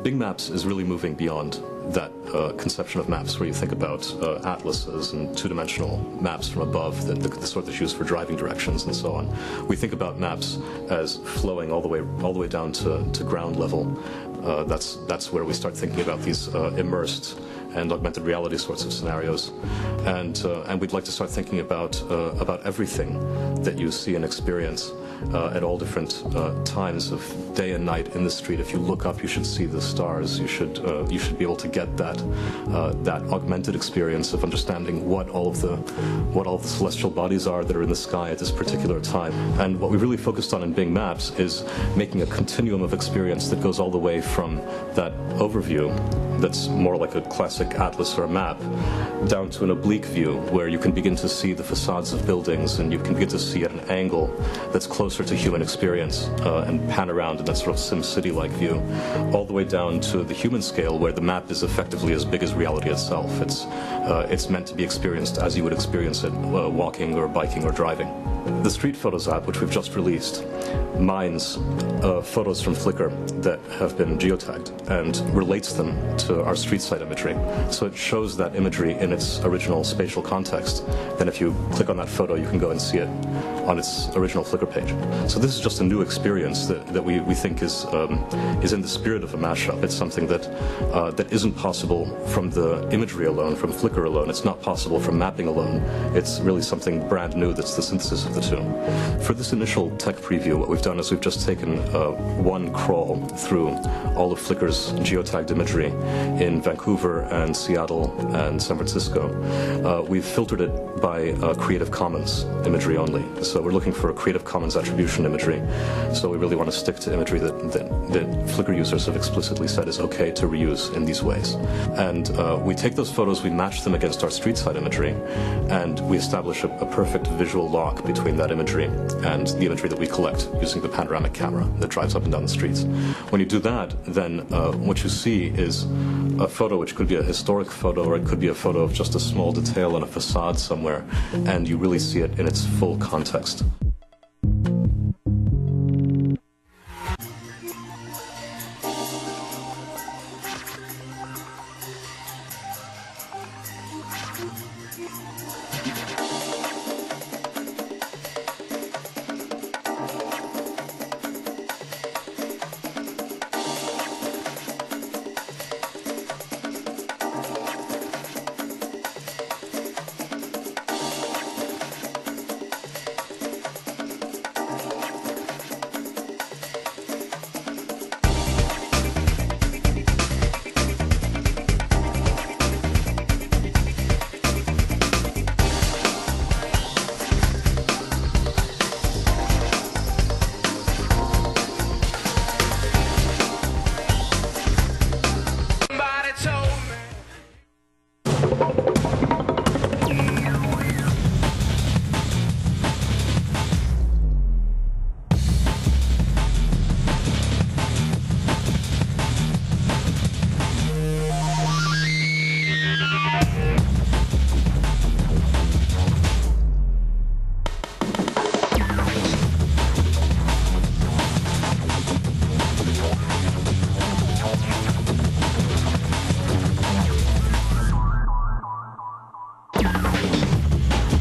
Bing Maps is really moving beyond that conception of maps where you think about atlases and two-dimensional maps from above, the sort that's used for driving directions and so on. We think about maps as flowing all the way down to ground level. That's where we start thinking about these immersed and augmented reality sorts of scenarios, and we'd like to start thinking about everything that you see and experience at all different times of day and night in the street. If you look up, you should see the stars. You should be able to get that augmented experience of understanding what all of the celestial bodies are that are in the sky at this particular time. And what we really focused on in Bing Maps is making a continuum of experience that goes all the way from that overview that's more like a classic atlas or a map, down to an oblique view where you can begin to see the facades of buildings and you can begin to see at an angle that's closer to human experience and pan around in that sort of SimCity-like view, all the way down to the human scale where the map is effectively as big as reality itself. It's meant to be experienced as you would experience it walking or biking or driving. The Street Photos app, which we've just released, mines photos from Flickr that have been geotagged and relates them to our street side imagery. So it shows that imagery in its original spatial context. Then if you click on that photo, you can go and see it on its original Flickr page. So this is just a new experience that we think is in the spirit of a mashup. It's something that isn't possible from the imagery alone, from Flickr alone. It's not possible from mapping alone. It's really something brand new that's the synthesis of the two. For this initial tech preview, what we've done is we've just taken one crawl through all of Flickr's geotagged imagery in Vancouver and Seattle and San Francisco. We've filtered it by Creative Commons imagery only. So we're looking for a Creative Commons attribution imagery. So we really want to stick to imagery that Flickr users have explicitly said is okay to reuse in these ways. And we take those photos, we match them against our street side imagery, and we establish a perfect visual lock between that imagery and the imagery that we collect using the panoramic camera that drives up and down the streets. When you do that, then what you see is a photo which could be a historic photo, or it could be a photo of just a small detail on a facade somewhere, and you really see it in its full context.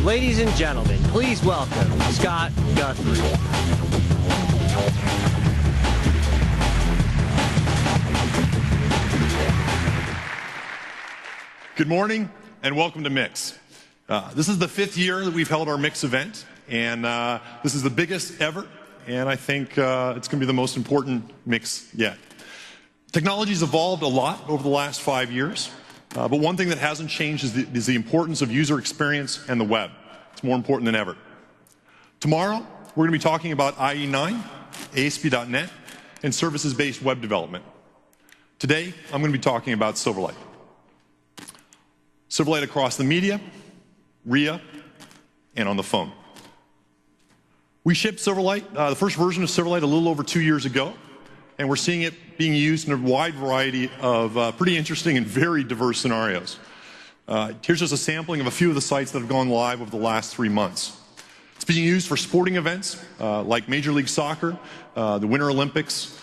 Ladies and gentlemen, please welcome Scott Guthrie. Good morning and welcome to MIX. This is the 5th year that we've held our MIX event, and this is the biggest ever, and I think it's going to be the most important MIX yet. Technology's evolved a lot over the last 5 years, but one thing that hasn't changed is the importance of user experience and the web. It's more important than ever. Tomorrow, we're going to be talking about IE9, ASP.NET, and services-based web development. Today, I'm going to be talking about Silverlight. Silverlight across the media, RIA, and on the phone. We shipped Silverlight, the first version of Silverlight, a little over 2 years ago, and we're seeing it being used in a wide variety of pretty interesting and very diverse scenarios. Here's just a sampling of a few of the sites that have gone live over the last 3 months. It's being used for sporting events like Major League Soccer, the Winter Olympics,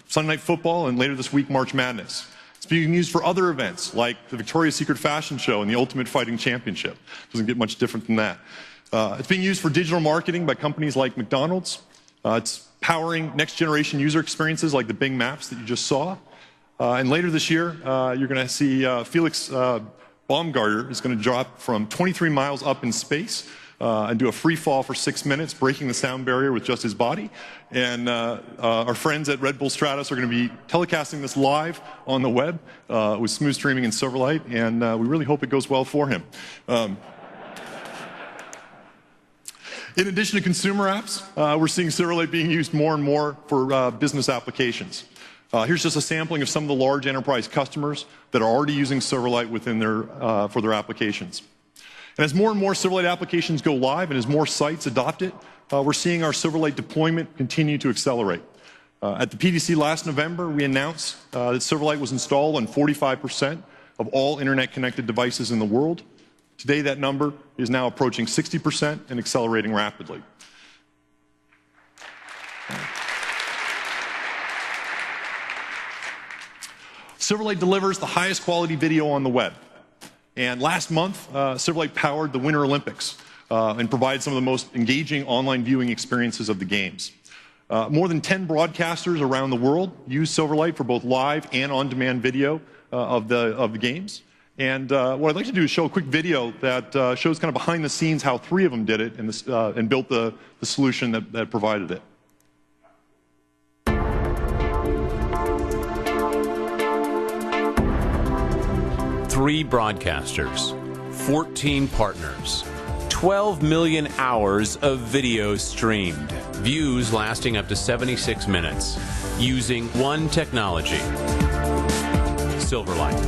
Sunday Night Football, and later this week, March Madness. It's being used for other events, like the Victoria's Secret Fashion Show and the Ultimate Fighting Championship. Doesn't get much different than that. It's being used for digital marketing by companies like McDonald's. It's powering next-generation user experiences like the Bing Maps that you just saw. And later this year, you're going to see Felix Baumgartner is going to drop from 23 miles up in space and do a free fall for 6 minutes, breaking the sound barrier with just his body. And our friends at Red Bull Stratos are going to be telecasting this live on the web with smooth streaming and Silverlight, and we really hope it goes well for him. In addition to consumer apps, we're seeing Silverlight being used more and more for business applications. Here's just a sampling of some of the large enterprise customers that are already using Silverlight within for their applications. And as more and more Silverlight applications go live and as more sites adopt it, we're seeing our Silverlight deployment continue to accelerate. At the PDC last November, we announced that Silverlight was installed on 45% of all internet-connected devices in the world. Today, that number is now approaching 60% and accelerating rapidly. Silverlight delivers the highest quality video on the web. And last month, Silverlight powered the Winter Olympics and provided some of the most engaging online viewing experiences of the games. More than 10 broadcasters around the world use Silverlight for both live and on-demand video of the games. And what I'd like to do is show a quick video that shows kind of behind the scenes how 3 of them did it and built the solution that provided it. 3 broadcasters, 14 partners, 12 million hours of video streamed, views lasting up to 76 minutes, using one technology, Silverlight.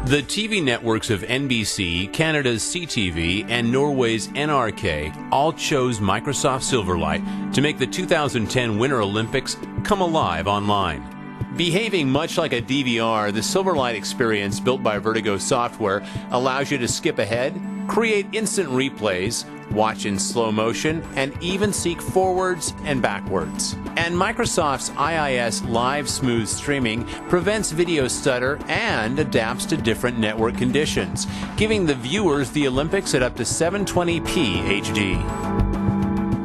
The TV networks of NBC, Canada's CTV, and Norway's NRK all chose Microsoft Silverlight to make the 2010 Winter Olympics come alive online. Behaving much like a DVR, the Silverlight experience built by Vertigo Software allows you to skip ahead, create instant replays, watch in slow motion, and even seek forwards and backwards. And Microsoft's IIS Live Smooth Streaming prevents video stutter and adapts to different network conditions, giving the viewers the Olympics at up to 720p HD.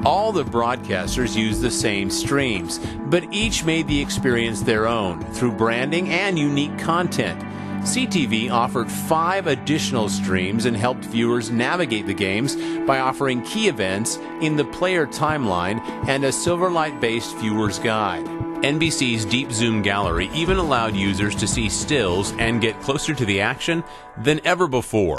All the broadcasters use the same streams, but each made the experience their own through branding and unique content. CTV offered 5 additional streams and helped viewers navigate the games by offering key events in the player timeline and a Silverlight-based viewer's guide. NBC's Deep Zoom Gallery even allowed users to see stills and get closer to the action than ever before.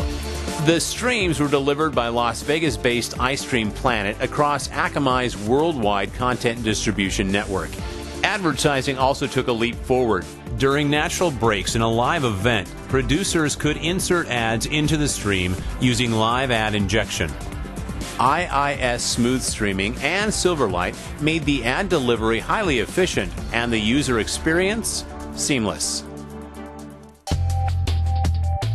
The streams were delivered by Las Vegas-based iStream Planet across Akamai's worldwide content distribution network. Advertising also took a leap forward. During natural breaks in a live event, producers could insert ads into the stream using live ad injection. IIS Smooth Streaming and Silverlight made the ad delivery highly efficient and the user experience seamless.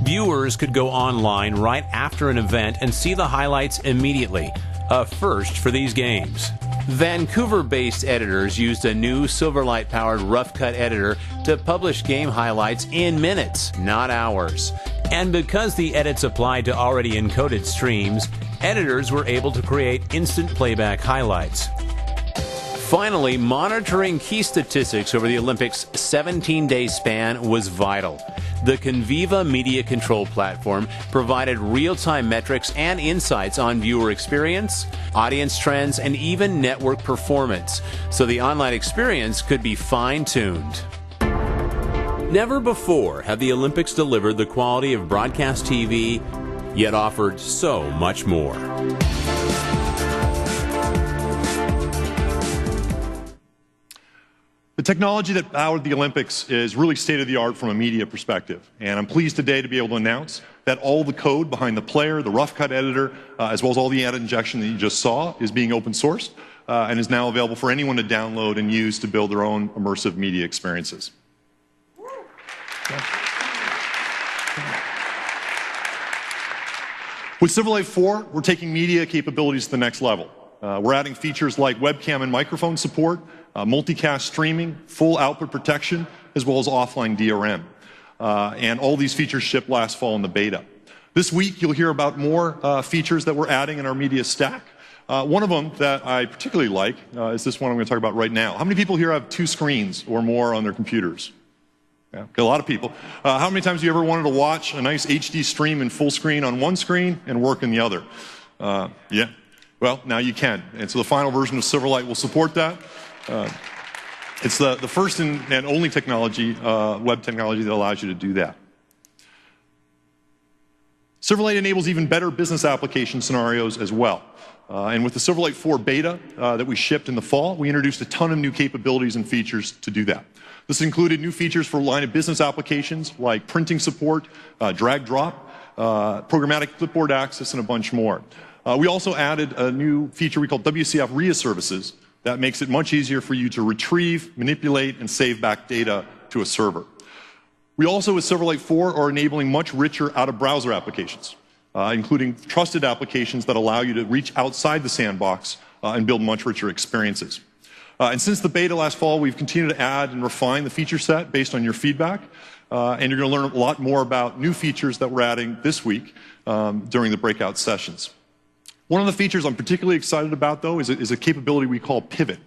Viewers could go online right after an event and see the highlights immediately, a first for these games. Vancouver-based editors used a new Silverlight-powered rough cut editor to publish game highlights in minutes, not hours. And because the edits applied to already encoded streams, editors were able to create instant playback highlights. Finally, monitoring key statistics over the Olympics' 17-day span was vital. The Conviva Media Control platform provided real-time metrics and insights on viewer experience, audience trends, and even network performance, so the online experience could be fine-tuned. Never before have the Olympics delivered the quality of broadcast TV, yet offered so much more. The technology that powered the Olympics is really state-of-the-art from a media perspective, and I'm pleased today to be able to announce that all the code behind the player, the rough cut editor, as well as all the ad injection that you just saw is being open sourced and is now available for anyone to download and use to build their own immersive media experiences. With Silverlight 4, we're taking media capabilities to the next level. We're adding features like webcam and microphone support, multicast streaming, full output protection, as well as offline DRM. And all these features shipped last fall in the beta. This week, you'll hear about more features that we're adding in our media stack. One of them that I particularly like is this one I'm going to talk about right now. How many people here have 2 screens or more on their computers? Yeah, a lot of people. How many times have you ever wanted to watch a nice HD stream in full screen on one screen and work in the other? Yeah. Well, now you can. And so the final version of Silverlight will support that. It's the first and only technology, web technology, that allows you to do that. Silverlight enables even better business application scenarios as well. And with the Silverlight 4 beta that we shipped in the fall, we introduced a ton of new capabilities and features to do that. This included new features for line of business applications like printing support, drag drop, programmatic clipboard access, and a bunch more. We also added a new feature we call WCF RIA services that makes it much easier for you to retrieve, manipulate, and save back data to a server. We also, with Silverlight 4, are enabling much richer out-of-browser applications, including trusted applications that allow you to reach outside the sandbox and build much richer experiences. And since the beta last fall, we've continued to add and refine the feature set based on your feedback. And you're going to learn a lot more about new features that we're adding this week during the breakout sessions. One of the features I'm particularly excited about, though, is a capability we call Pivot.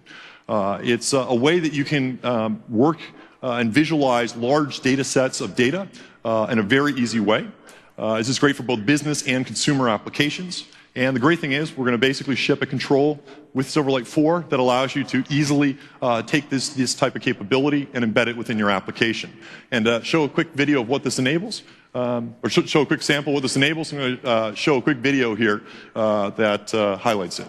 It's a way that you can work and visualize large data sets of data in a very easy way. This is great for both business and consumer applications. And the great thing is we're going to basically ship a control with Silverlight 4 that allows you to easily take this type of capability and embed it within your application. And show a quick video of what this enables, or show a quick sample of what this enables. I'm going to show a quick video here that highlights it.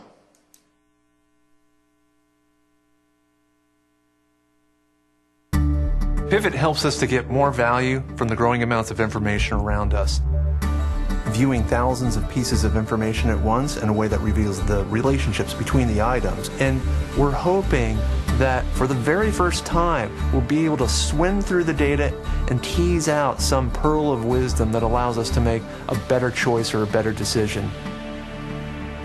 Pivot helps us to get more value from the growing amounts of information around us. Viewing thousands of pieces of information at once in a way that reveals the relationships between the items. And we're hoping that for the very first time, we'll be able to swim through the data and tease out some pearl of wisdom that allows us to make a better choice or a better decision.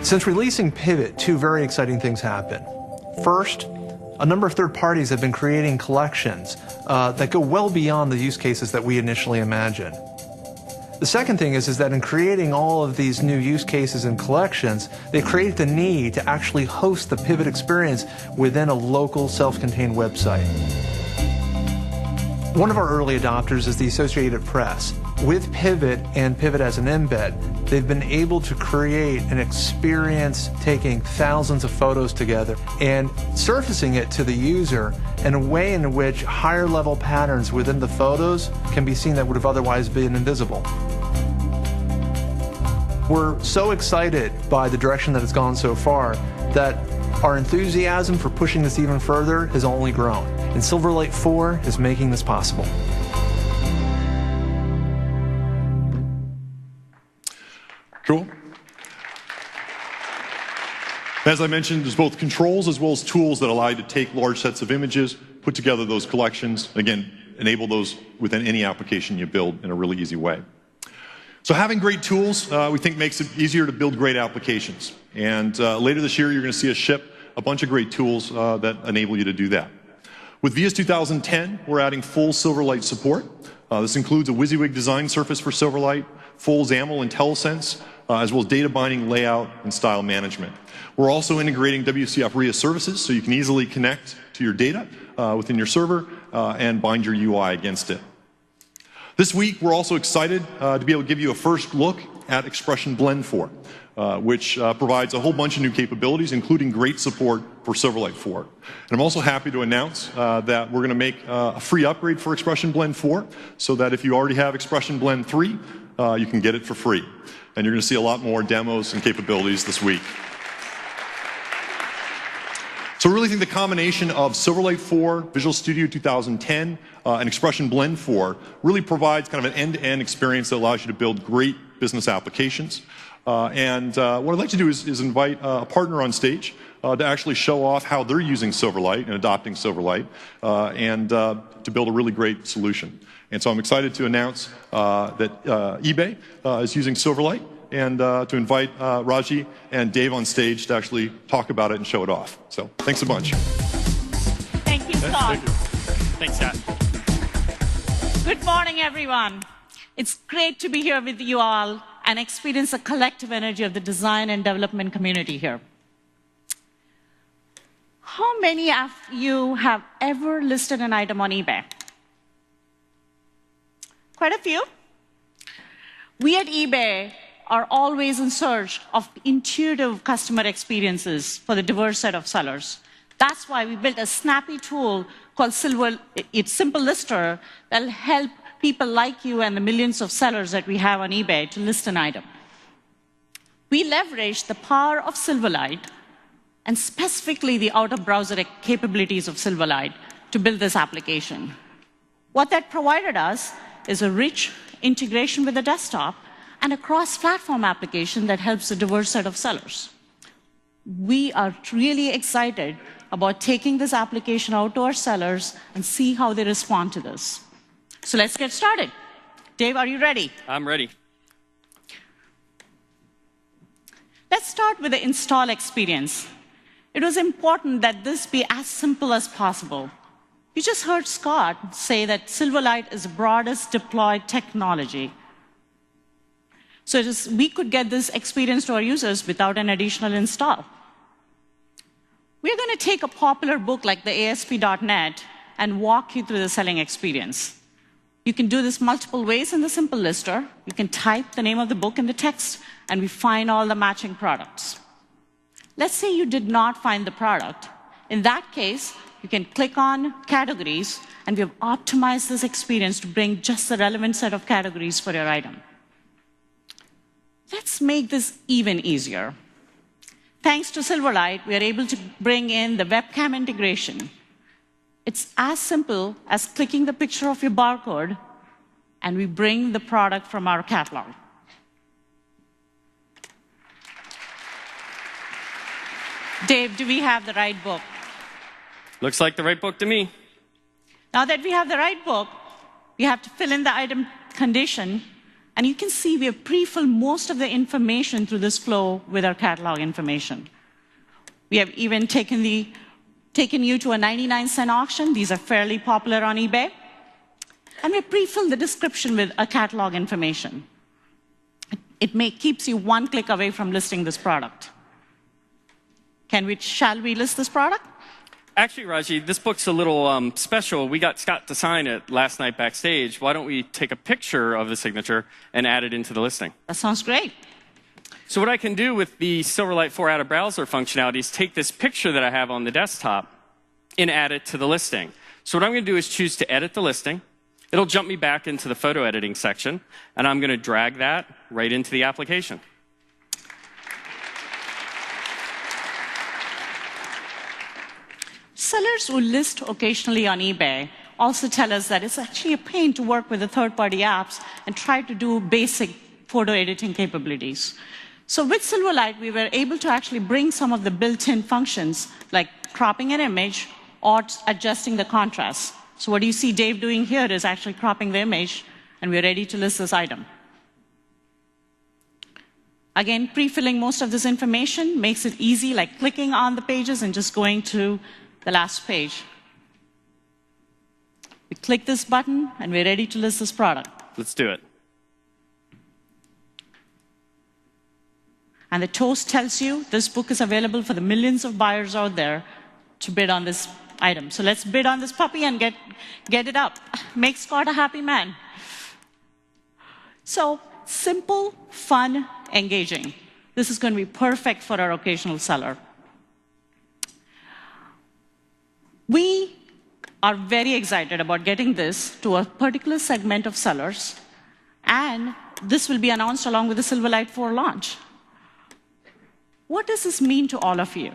Since releasing Pivot, 2 very exciting things happen. First, a number of third parties have been creating collections that go well beyond the use cases that we initially imagined. The second thing is that in creating all of these new use cases and collections, they create the need to actually host the Pivot experience within a local self-contained website. One of our early adopters is the Associated Press. With Pivot and Pivot as an embed, they've been able to create an experience taking thousands of photos together and surfacing it to the user in a way in which higher level patterns within the photos can be seen that would have otherwise been invisible. We're so excited by the direction that it's gone so far that our enthusiasm for pushing this even further has only grown, and Silverlight 4 is making this possible. Cool. As I mentioned, there's both controls as well as tools that allow you to take large sets of images, put together those collections, again, enable those within any application you build in a really easy way. So having great tools, we think, makes it easier to build great applications. And later this year, you're going to see us ship a bunch of great tools that enable you to do that. With VS 2010, we're adding full Silverlight support. This includes a WYSIWYG design surface for Silverlight, full XAML IntelliSense, as well as data binding, layout, and style management. We're also integrating WCF RIA services so you can easily connect to your data within your server and bind your UI against it. This week, we're also excited to be able to give you a first look at Expression Blend 4, which provides a whole bunch of new capabilities, including great support for Silverlight 4. And I'm also happy to announce that we're going to make a free upgrade for Expression Blend 4, so that if you already have Expression Blend 3, you can get it for free. And you're going to see a lot more demos and capabilities this week. So I really think the combination of Silverlight 4, Visual Studio 2010, and Expression Blend 4 really provides kind of an end-to-end experience that allows you to build great business applications. And what I'd like to do is invite a partner on stage to actually show off how they're using Silverlight and adopting Silverlight and to build a really great solution. And so I'm excited to announce that eBay is using Silverlight and to invite Raji and Dave on stage to actually talk about it and show it off. So thanks a bunch. Thank you, Scott. Thanks, Scott. Good morning, everyone. It's great to be here with you all and experience the collective energy of the design and development community here. How many of you have ever listed an item on eBay? Quite a few. We at eBay are always in search of intuitive customer experiences for the diverse set of sellers. That's why we built a snappy tool called Simple Lister that will help people like you and the millions of sellers that we have on eBay to list an item. We leverage the power of Silverlight and specifically the out-of-browser capabilities of Silverlight to build this application. What that provided us is a rich integration with the desktop and a cross-platform application that helps a diverse set of sellers. We are really excited about taking this application out to our sellers and see how they respond to this. So let's get started. Dave, are you ready? I'm ready. Let's start with the install experience. It was important that this be as simple as possible. You just heard Scott say that Silverlight is the broadest deployed technology. So we could get this experience to our users without an additional install. We're going to take a popular book like the ASP.NET and walk you through the selling experience. You can do this multiple ways in the Simple Lister. You can type the name of the book in the text, and we find all the matching products. Let's say you did not find the product. In that case, you can click on categories, and we have optimized this experience to bring just the relevant set of categories for your item. Let's make this even easier. Thanks to Silverlight, we are able to bring in the webcam integration. It's as simple as clicking the picture of your barcode, and we bring the product from our catalog. Dave, do we have the right book? Looks like the right book to me. Now that we have the right book, we have to fill in the item condition. And you can see we have pre-filled most of the information through this flow with our catalog information. We have even taken you to a 99-cent auction. These are fairly popular on eBay. And we pre-filled the description with a catalog information. It keeps you one click away from listing this product. Shall we list this product? Actually, Raji, this book's a little special. We got Scott to sign it last night backstage. Why don't we take a picture of the signature and add it into the listing? That sounds great. So what I can do with the Silverlight 4 out-of-browser functionality is take this picture that I have on the desktop and add it to the listing. So what I'm going to do is choose to edit the listing. It'll jump me back into the photo editing section, and I'm going to drag that right into the application. Sellers who list occasionally on eBay also tell us that it's actually a pain to work with the third-party apps and try to do basic photo editing capabilities. So with Silverlight, we were able to actually bring some of the built-in functions, like cropping an image or adjusting the contrast. So what you see Dave doing here is actually cropping the image, and we're ready to list this item. Again, pre-filling most of this information makes it easy, like clicking on the pages and just going to the last page. We click this button, and we're ready to list this product. Let's do it. And the toast tells you this book is available for the millions of buyers out there to bid on this item. So let's bid on this puppy and get it up. Make Scott a happy man. So simple, fun, engaging. This is going to be perfect for our occasional seller. We are very excited about getting this to a particular segment of sellers, and this will be announced along with the Silverlight 4 launch. What does this mean to all of you?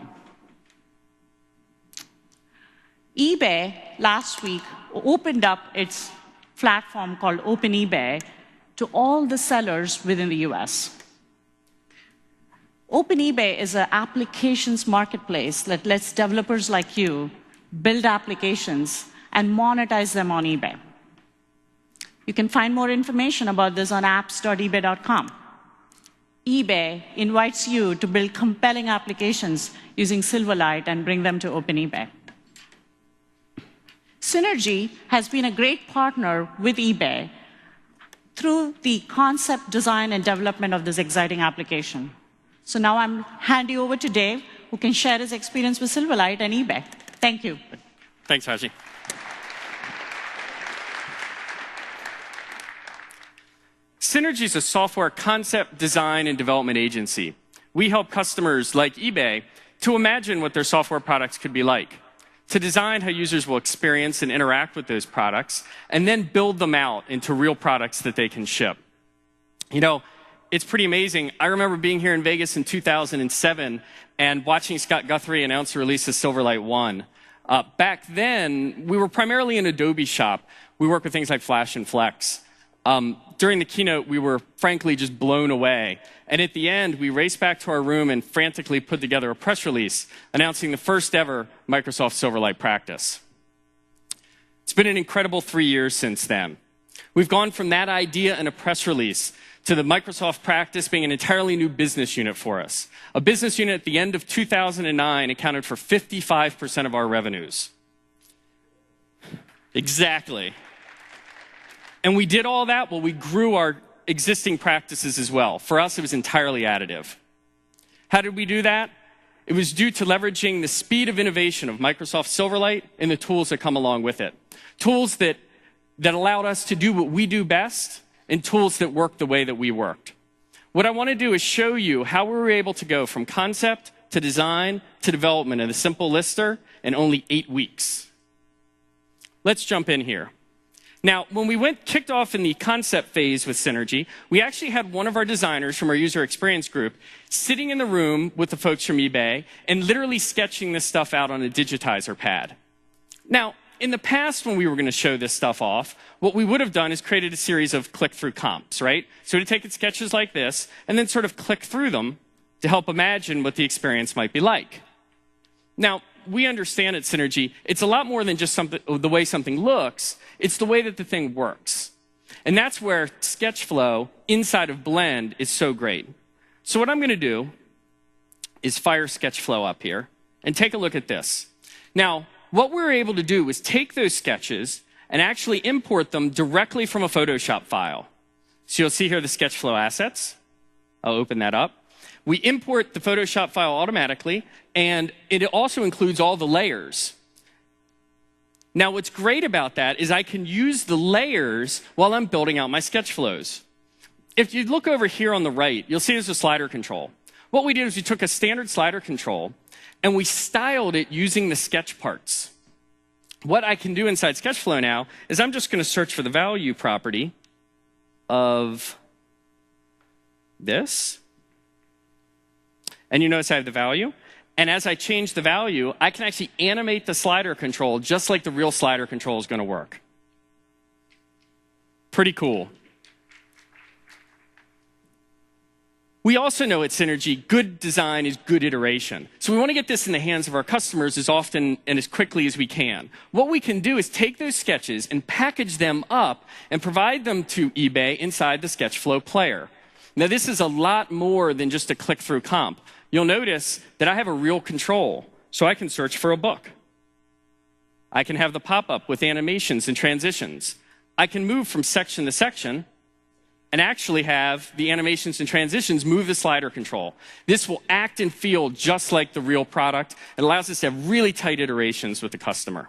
eBay last week opened up its platform called Open eBay to all the sellers within the US. Open eBay is an applications marketplace that lets developers like you build applications and monetize them on eBay. You can find more information about this on apps.ebay.com. eBay invites you to build compelling applications using Silverlight and bring them to OpeneBay. Synergy has been a great partner with eBay through the concept, design, and development of this exciting application. So now I'm handing over to Dave, who can share his experience with Silverlight and eBay. Thank you. Thanks, Haji. Synergy is a software concept, design, and development agency. We help customers like eBay to imagine what their software products could be like, to design how users will experience and interact with those products, and then build them out into real products that they can ship. You know, it's pretty amazing. I remember being here in Vegas in 2007 and watching Scott Guthrie announce the release of Silverlight 1. Back then, we were primarily an Adobe shop. We worked with things like Flash and Flex. During the keynote, we were frankly just blown away. And at the end, we raced back to our room and frantically put together a press release announcing the first ever Microsoft Silverlight practice. It's been an incredible 3 years since then. We've gone from that idea and a press release to the Microsoft practice being an entirely new business unit for us. A business unit at the end of 2009 accounted for 55% of our revenues. Exactly. And we did all that while we grew our existing practices as well. For us, it was entirely additive. How did we do that? It was due to leveraging the speed of innovation of Microsoft Silverlight and the tools that come along with it. Tools that allowed us to do what we do best, and tools that work the way that we worked. What I want to do is show you how we were able to go from concept to design to development in a simple lister in only 8 weeks. Let's jump in here. Now, when we kicked off in the concept phase with Synergy, we actually had one of our designers from our user experience group sitting in the room with the folks from eBay and literally sketching this stuff out on a digitizer pad. Now, in the past, when we were going to show this stuff off, what we would have done is created a series of click-through comps, right? So we'd take sketches like this and then sort of click through them to help imagine what the experience might be like. Now, we understand at Synergy, it's a lot more than just the way something looks. It's the way that the thing works. And that's where SketchFlow inside of Blend is so great. So what I'm going to do is fire SketchFlow up here and take a look at this. Now, what we're able to do is take those sketches and actually import them directly from a Photoshop file. So you'll see here the SketchFlow assets. I'll open that up. We import the Photoshop file automatically, and it also includes all the layers. Now, what's great about that is I can use the layers while I'm building out my sketch flows. If you look over here on the right, you'll see there's a slider control. What we did is we took a standard slider control, and we styled it using the sketch parts. What I can do inside SketchFlow now is I'm just going to search for the value property of this. And you notice I have the value. And as I change the value, I can actually animate the slider control just like the real slider control is going to work. Pretty cool. We also know at Synergy, good design is good iteration. So we want to get this in the hands of our customers as often and as quickly as we can. What we can do is take those sketches and package them up and provide them to eBay inside the SketchFlow player. Now, this is a lot more than just a click-through comp. You'll notice that I have a real control, so I can search for a book. I can have the pop-up with animations and transitions. I can move from section to section and actually have the animations and transitions move the slider control. This will act and feel just like the real product. It allows us to have really tight iterations with the customer.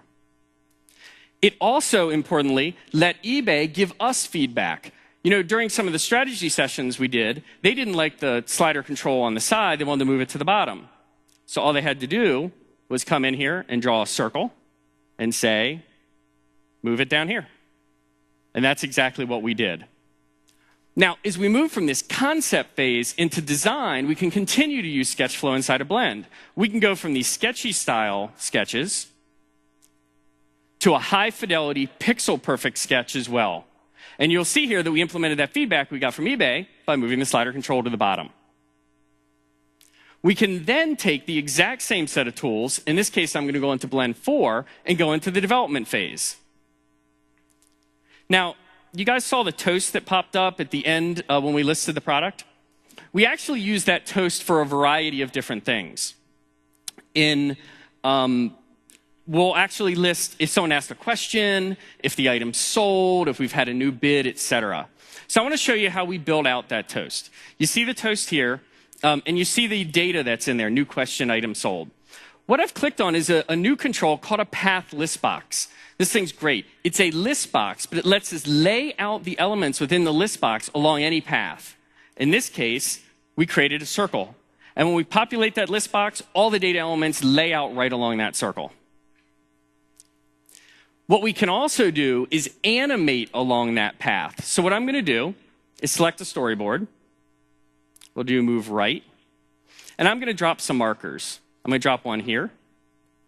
It also, importantly, let eBay give us feedback. You know, during some of the strategy sessions we did, they didn't like the slider control on the side. They wanted to move it to the bottom. So all they had to do was come in here and draw a circle and say, move it down here. And that's exactly what we did. Now, as we move from this concept phase into design, we can continue to use SketchFlow inside of Blend. We can go from these sketchy style sketches to a high fidelity, pixel perfect sketch as well. And you'll see here that we implemented that feedback we got from eBay by moving the slider control to the bottom. We can then take the exact same set of tools, in this case I'm going to go into Blend 4, and go into the development phase. Now, you guys saw the toast that popped up at the end when we listed the product? We actually use that toast for a variety of different things. We'll actually list if someone asked a question, if the item's sold, if we've had a new bid, etc. So I want to show you how we build out that toast. You see the toast here, and you see the data that's in there, new question, item sold. What I've clicked on is a new control called a path list box. This thing's great. It's a list box, but it lets us lay out the elements within the list box along any path. In this case, we created a circle. And when we populate that list box, all the data elements lay out right along that circle. What we can also do is animate along that path. So what I'm going to do is select a storyboard. We'll do move right. And I'm going to drop some markers. I'm going to drop one here.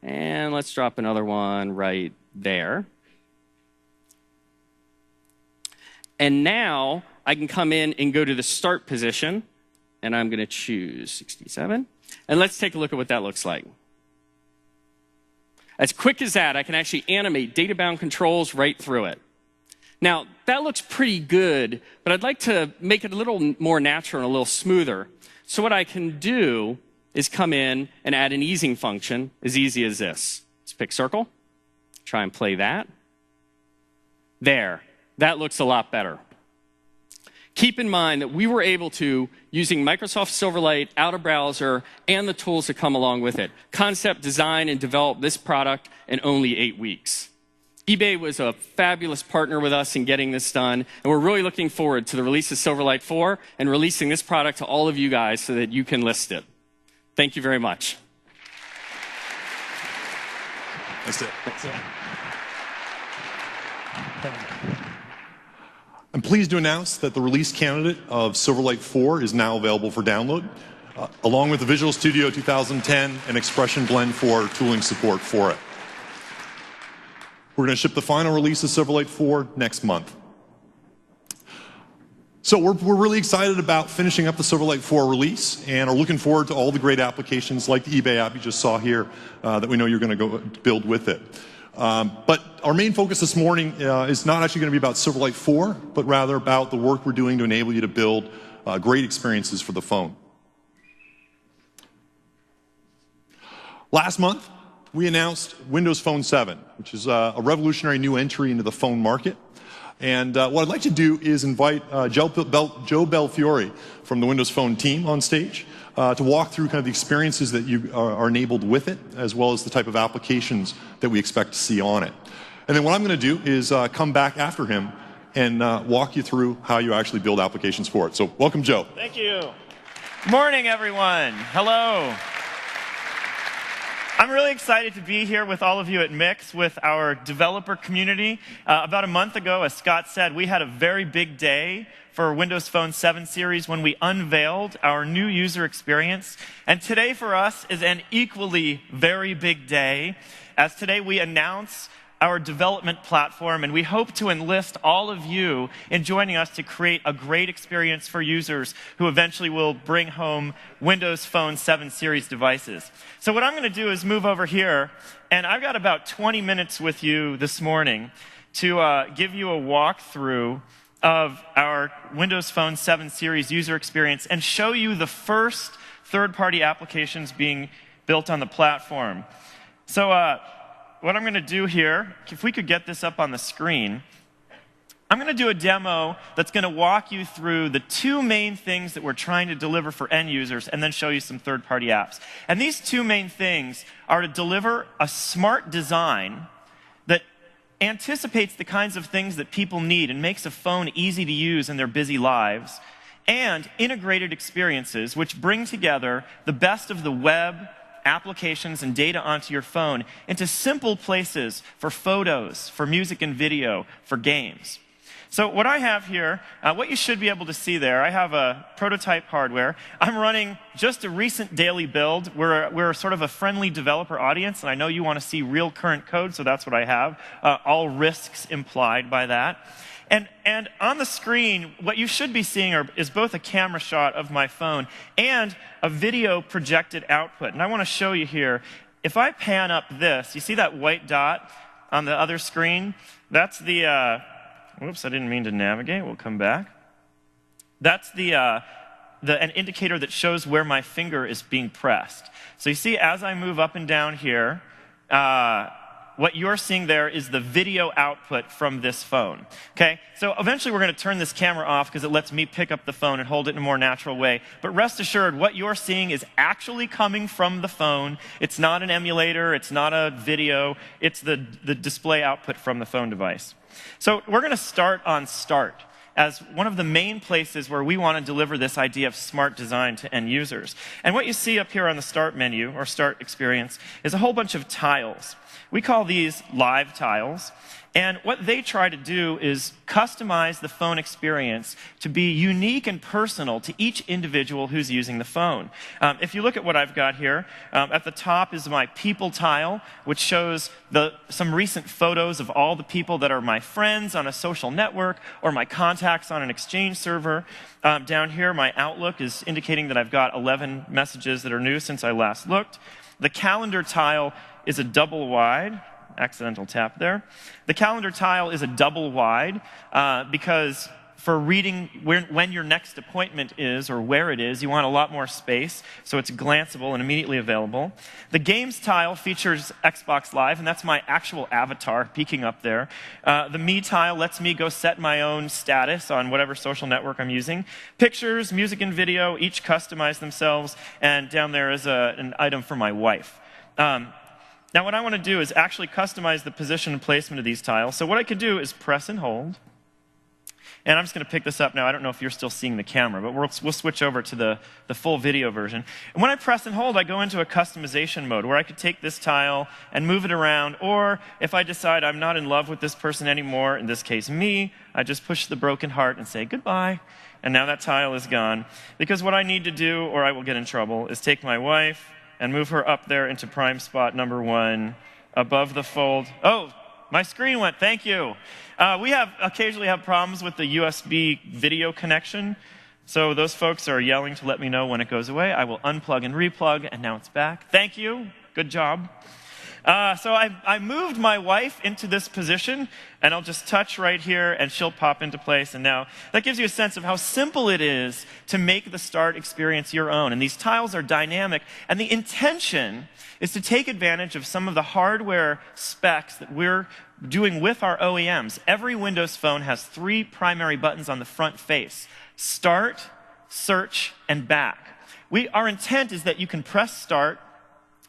And let's drop another one right there. And now I can come in and go to the start position. And I'm going to choose 67. And let's take a look at what that looks like. As quick as that, I can actually animate data-bound controls right through it. Now, that looks pretty good, but I'd like to make it a little more natural and a little smoother. So what I can do is come in and add an easing function as easy as this. Let's pick circle, try and play that. There, that looks a lot better. Keep in mind that we were able to, using Microsoft Silverlight, out of browser, and the tools that come along with it, concept, design, and develop this product in only 8 weeks. eBay was a fabulous partner with us in getting this done, and we're really looking forward to the release of Silverlight 4 and releasing this product to all of you guys so that you can list it. Thank you very much. That's it. I'm pleased to announce that the release candidate of Silverlight 4 is now available for download, along with the Visual Studio 2010 and Expression Blend 4 tooling support for it. We're going to ship the final release of Silverlight 4 next month. So we're really excited about finishing up the Silverlight 4 release and are looking forward to all the great applications like the eBay app you just saw here that we know you're going to go build with it. But our main focus this morning is not actually going to be about Silverlight 4, but rather about the work we're doing to enable you to build great experiences for the phone. Last month, we announced Windows Phone 7, which is a revolutionary new entry into the phone market. And what I'd like to do is invite Joe Belfiore from the Windows Phone team on stage to walk through kind of the experiences that you are enabled with it, as well as the type of applications that we expect to see on it. And then what I'm going to do is come back after him and walk you through how you actually build applications for it. So welcome, Joe. Thank you. Good morning, everyone. Hello. I'm really excited to be here with all of you at MIX, with our developer community. About a month ago, as Scott said, we had a very big day for Windows Phone 7 series when we unveiled our new user experience. And today for us is an equally very big day, as today we announce our development platform, and we hope to enlist all of you in joining us to create a great experience for users who eventually will bring home Windows Phone 7 series devices. So what I'm going to do is move over here, and I've got about 20 minutes with you this morning to give you a walkthrough of our Windows Phone 7 series user experience and show you the first third-party applications being built on the platform. So what I'm going to do here, if we could get this up on the screen, I'm going to do a demo that's going to walk you through the two main things that we're trying to deliver for end users and then show you some third-party apps. And these two main things are to deliver a smart design that anticipates the kinds of things that people need and makes a phone easy to use in their busy lives, and integrated experiences which bring together the best of the web, applications, and data onto your phone into simple places for photos, for music and video, for games. So what I have here, what you should be able to see there, I have a prototype hardware. I'm running just a recent daily build. We're sort of a friendly developer audience, and I know you want to see real current code, so that's what I have. All risks implied by that. And on the screen, what you should be seeing is both a camera shot of my phone and a video projected output. And I want to show you here, if I pan up this, you see that white dot on the other screen? That's the, whoops, I didn't mean to navigate. We'll come back. That's the an indicator that shows where my finger is being pressed. So you see, as I move up and down here, what you're seeing there is the video output from this phone. Okay? So eventually we're going to turn this camera off because it lets me pick up the phone and hold it in a more natural way. But rest assured, what you're seeing is actually coming from the phone. It's not an emulator. It's not a video. It's the display output from the phone device. So we're going to start on Start as one of the main places where we want to deliver this idea of smart design to end users. And what you see up here on the Start menu, or Start experience, is a whole bunch of tiles. We call these live tiles. And what they try to do is customize the phone experience to be unique and personal to each individual who's using the phone. If you look at what I've got here, at the top is my people tile, which shows some recent photos of all the people that are my friends on a social network or my contacts on an Exchange server. Down here, my Outlook is indicating that I've got 11 messages that are new since I last looked. The calendar tile is a double wide. Accidental tap there. The calendar tile is a double wide because for reading when your next appointment is or where it is, you want a lot more space, so it's glanceable and immediately available. The games tile features Xbox Live, and that's my actual avatar peeking up there. The Me tile lets me go set my own status on whatever social network I'm using. Pictures, music, and video each customize themselves, and down there is an item for my wife. Now what I want to do is actually customize the position and placement of these tiles. So what I could do is press and hold. And I'm just going to pick this up now. I don't know if you're still seeing the camera, but we'll switch over to the full video version. And when I press and hold, I go into a customization mode where I could take this tile and move it around. Or if I decide I'm not in love with this person anymore, in this case me, I just push the broken heart and say goodbye. And now that tile is gone. Because what I need to do, or I will get in trouble, is take my wife and move her up there into prime spot number 1, above the fold. Oh, my screen went, thank you. We occasionally have problems with the USB video connection, so those folks are yelling to let me know when it goes away. I will unplug and replug, and now it's back. Thank you, good job. So I moved my wife into this position, and I'll just touch right here, and she'll pop into place. And now that gives you a sense of how simple it is to make the Start experience your own. And these tiles are dynamic, and the intention is to take advantage of some of the hardware specs that we're doing with our OEMs. Every Windows phone has 3 primary buttons on the front face: Start, Search, and Back. Our intent is that you can press Start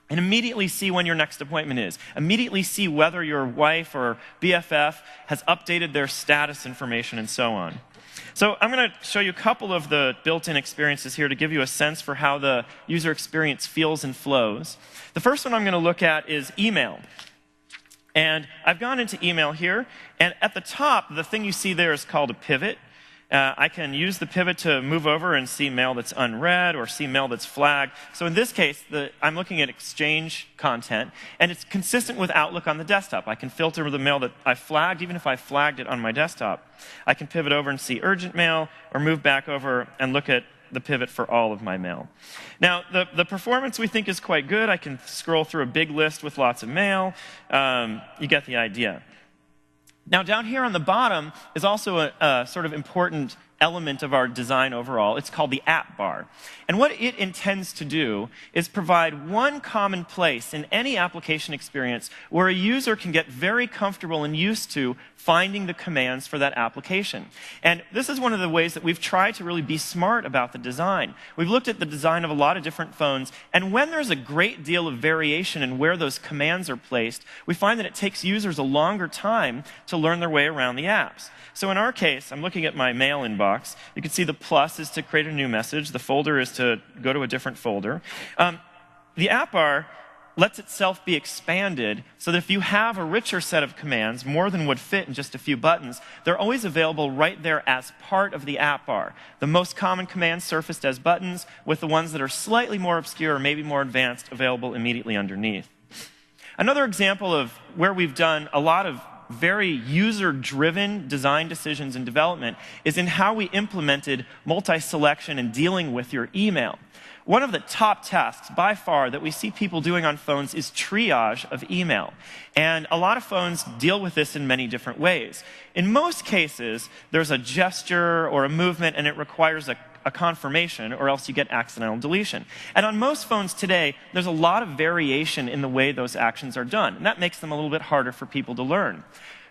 and immediately see when your next appointment is. Immediately see whether your wife or BFF has updated their status information and so on. So I'm going to show you a couple of the built-in experiences here to give you a sense for how the user experience feels and flows. The first one I'm going to look at is email. And I've gone into email here, and at the top, the thing you see there is called a pivot. I can use the pivot to move over and see mail that's unread or see mail that's flagged. So in this case, I'm looking at Exchange content, and it's consistent with Outlook on the desktop. I can filter the mail that I flagged, even if I flagged it on my desktop. I can pivot over and see urgent mail, or move back over and look at the pivot for all of my mail. Now, the performance we think is quite good. I can scroll through a big list with lots of mail. You get the idea. Now, down here on the bottom is also a sort of important element of our design overall. It's called the app bar. And what it intends to do is provide one common place in any application experience where a user can get very comfortable and used to finding the commands for that application. And this is one of the ways that we've tried to really be smart about the design. We've looked at the design of a lot of different phones, and when there's a great deal of variation in where those commands are placed, we find that it takes users a longer time to learn their way around the apps. So in our case, I'm looking at my mail inbox. You can see the plus is to create a new message. The folder is to go to a different folder. The app bar lets itself be expanded so that if you have a richer set of commands, more than would fit in just a few buttons, they're always available right there as part of the app bar. The most common commands surfaced as buttons, with the ones that are slightly more obscure or maybe more advanced available immediately underneath. Another example of where we've done a lot of very user-driven design decisions and development is in how we implemented multi-selection and dealing with your email. One of the top tasks, by far, that we see people doing on phones is triage of email. And a lot of phones deal with this in many different ways. In most cases, there's a gesture or a movement, and it requires a a confirmation, or else you get accidental deletion. And on most phones today, there's a lot of variation in the way those actions are done, and that makes them a little bit harder for people to learn.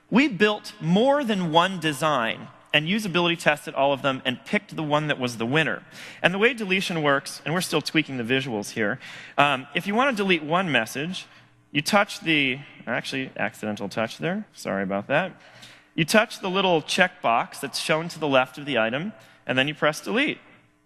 We built more than one design and usability tested all of them and picked the one that was the winner. And the way deletion works, and we're still tweaking the visuals here, if you want to delete one message, you touch the, actually, accidental touch there, sorry about that. You touch the little checkbox that's shown to the left of the item, and then you press delete.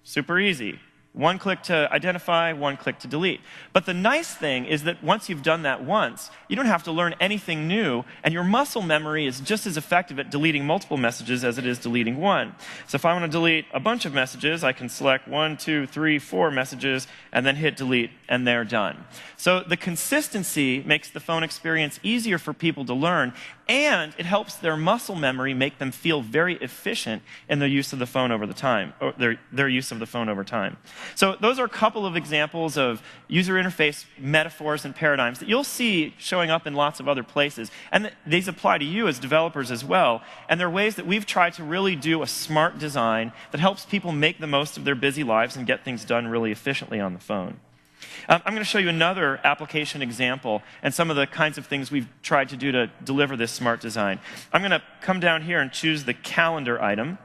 Super easy. One click to identify, one click to delete. But the nice thing is that once you've done that once, you don't have to learn anything new, and your muscle memory is just as effective at deleting multiple messages as it is deleting one. So if I want to delete a bunch of messages, I can select 1, 2, 3, 4 messages, and then hit delete, and they're done. So the consistency makes the phone experience easier for people to learn, and it helps their muscle memory make them feel very efficient in their use of the phone over the time, or their use of the phone over time. So those are a couple of examples of user interface metaphors and paradigms that you'll see showing up in lots of other places. And these apply to you as developers as well. And they're ways that we've tried to really do a smart design that helps people make the most of their busy lives and get things done really efficiently on the phone. I'm going to show you another application example and some of the kinds of things we've tried to do to deliver this smart design. I'm going to come down here and choose the calendar item.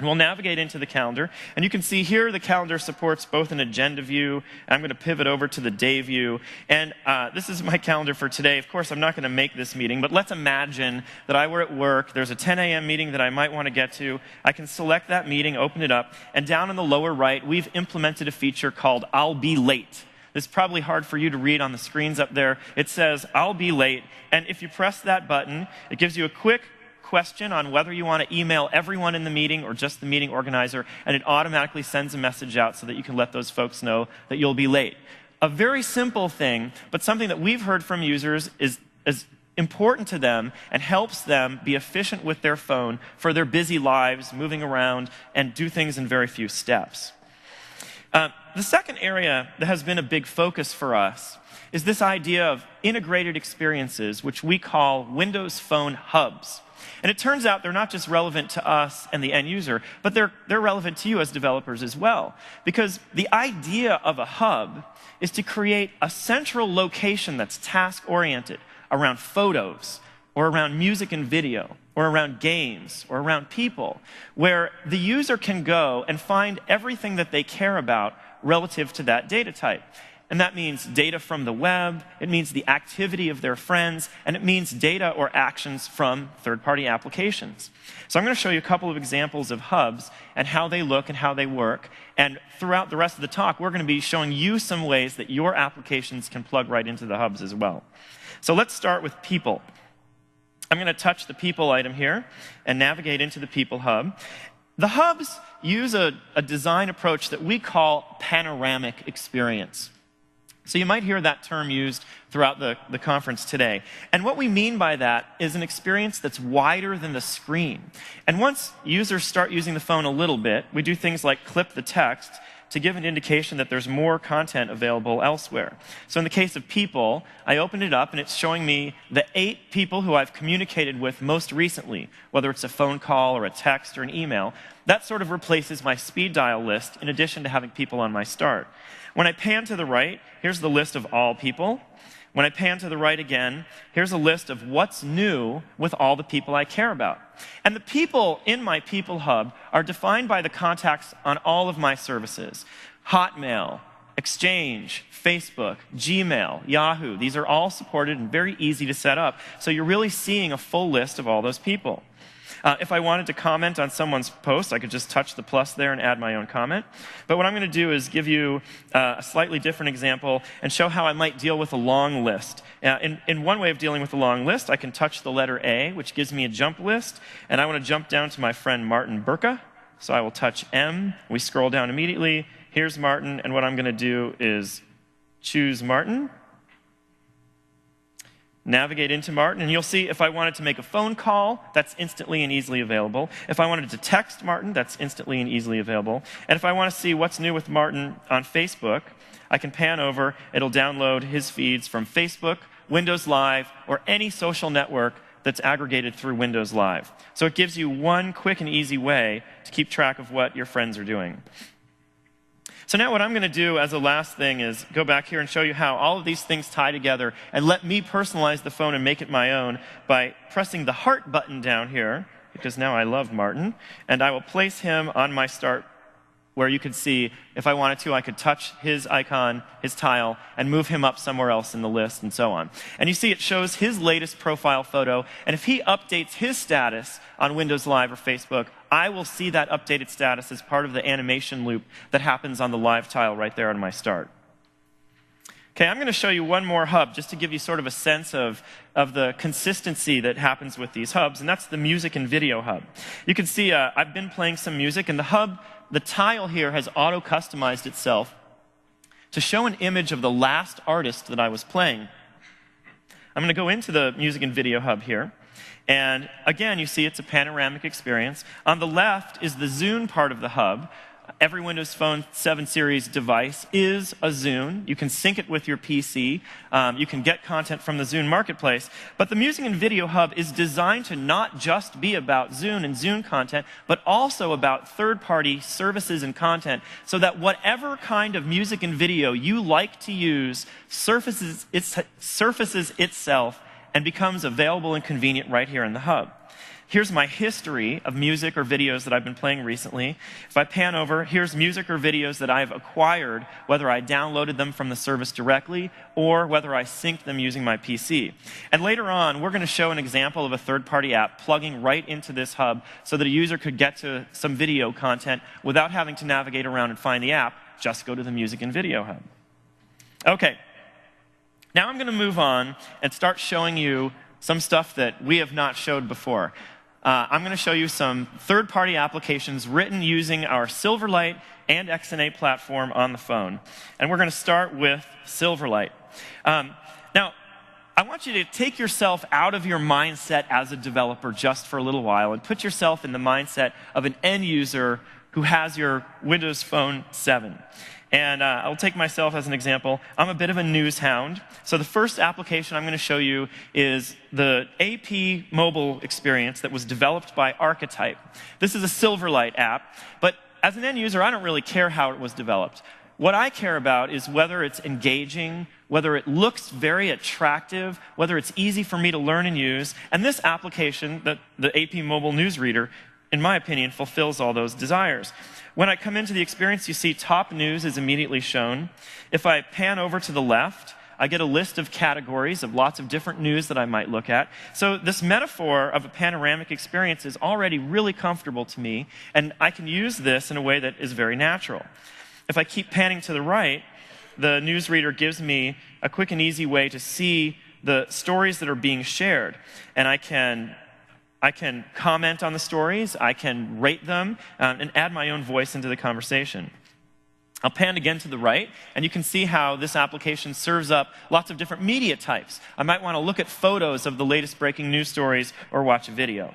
And we'll navigate into the calendar. And you can see here the calendar supports both an agenda view. I'm going to pivot over to the day view. And this is my calendar for today. Of course, I'm not going to make this meeting, but let's imagine that I were at work. There's a 10 a.m. meeting that I might want to get to. I can select that meeting, open it up, and down in the lower right, we've implemented a feature called I'll be late. It's probably hard for you to read on the screens up there. It says, I'll be late. And if you press that button, it gives you a quick question on whether you want to email everyone in the meeting or just the meeting organizer, and it automatically sends a message out so that you can let those folks know that you'll be late. A very simple thing, but something that we've heard from users is important to them and helps them be efficient with their phone for their busy lives, moving around, and do things in very few steps. The second area that has been a big focus for us is this idea of integrated experiences, which we call Windows Phone hubs. And it turns out they're not just relevant to us and the end user, but they're relevant to you as developers as well. Because the idea of a hub is to create a central location that's task-oriented around photos, or around music and video, or around games, or around people, where the user can go and find everything that they care about relative to that data type. And that means data from the web, it means the activity of their friends, and it means data or actions from third-party applications. So I'm going to show you a couple of examples of hubs and how they look and how they work. And throughout the rest of the talk, we're going to be showing you some ways that your applications can plug right into the hubs as well. So let's start with people. I'm going to touch the people item here and navigate into the people hub. The hubs use a design approach that we call panoramic experience. So you might hear that term used throughout the conference today. And what we mean by that is an experience that's wider than the screen. And once users start using the phone a little bit, we do things like clip the text to give an indication that there's more content available elsewhere. So in the case of people, I opened it up and it's showing me the 8 people who I've communicated with most recently, whether it's a phone call or a text or an email. That sort of replaces my speed dial list in addition to having people on my start. When I pan to the right, here's the list of all people. When I pan to the right again, here's a list of what's new with all the people I care about. And the people in my People Hub are defined by the contacts on all of my services. Hotmail, Exchange, Facebook, Gmail, Yahoo. These are all supported and very easy to set up. So you're really seeing a full list of all those people. If I wanted to comment on someone's post, I could just touch the plus there and add my own comment. But what I'm going to do is give you a slightly different example and show how I might deal with a long list. In one way of dealing with a long list, I can touch the letter A, which gives me a jump list. And I want to jump down to my friend Martin Burka. So I will touch M. We scroll down immediately. Here's Martin. And what I'm going to do is choose Martin. Navigate into Martin, and you'll see if I wanted to make a phone call, that's instantly and easily available. If I wanted to text Martin, that's instantly and easily available. And if I want to see what's new with Martin on Facebook, I can pan over. It'll download his feeds from Facebook, Windows Live, or any social network that's aggregated through Windows Live. So it gives you one quick and easy way to keep track of what your friends are doing. So now what I'm going to do as a last thing is go back here and show you how all of these things tie together and let me personalize the phone and make it my own by pressing the heart button down here, because now I love Martin, and I will place him on my start where you could see, if I wanted to, I could touch his icon, his tile, and move him up somewhere else in the list, and so on. And you see it shows his latest profile photo, and if he updates his status on Windows Live or Facebook, I will see that updated status as part of the animation loop that happens on the live tile right there on my start. Okay, I'm going to show you one more hub just to give you sort of a sense of the consistency that happens with these hubs, and that's the music and video hub. You can see I've been playing some music, and the hub, the tile here has auto-customized itself to show an image of the last artist that I was playing. I'm going to go into the music and video hub here. And again, you see it's a panoramic experience. On the left is the Zune part of the hub. Every Windows Phone 7 series device is a Zune. You can sync it with your PC. You can get content from the Zune marketplace. But the Music and Video Hub is designed to not just be about Zune and Zune content, but also about third-party services and content, so that whatever kind of music and video you like to use surfaces itself and becomes available and convenient right here in the hub. Here's my history of music or videos that I've been playing recently. If I pan over, here's music or videos that I've acquired, whether I downloaded them from the service directly or whether I synced them using my PC. And later on, we're going to show an example of a third-party app plugging right into this hub so that a user could get to some video content without having to navigate around and find the app. Just go to the Music and Video Hub. Okay. Now I'm going to move on and start showing you some stuff that we have not showed before. I'm going to show you some third-party applications written using our Silverlight and XNA platform on the phone. And we're going to start with Silverlight. Now, I want you to take yourself out of your mindset as a developer just for a little while and put yourself in the mindset of an end user who has your Windows Phone 7. And I'll take myself as an example. I'm a bit of a news hound. So the first application I'm going to show you is the AP mobile experience that was developed by Archetype. This is a Silverlight app. But as an end user, I don't really care how it was developed. What I care about is whether it's engaging, whether it looks very attractive, whether it's easy for me to learn and use. And this application, the AP mobile newsreader, in my opinion, fulfills all those desires. When I come into the experience, you see top news is immediately shown. If I pan over to the left, I get a list of categories of lots of different news that I might look at. So this metaphor of a panoramic experience is already really comfortable to me, and I can use this in a way that is very natural. If I keep panning to the right, the newsreader gives me a quick and easy way to see the stories that are being shared, and I can comment on the stories, I can rate them, and add my own voice into the conversation. I'll pan again to the right, and you can see how this application serves up lots of different media types. I might want to look at photos of the latest breaking news stories or watch a video.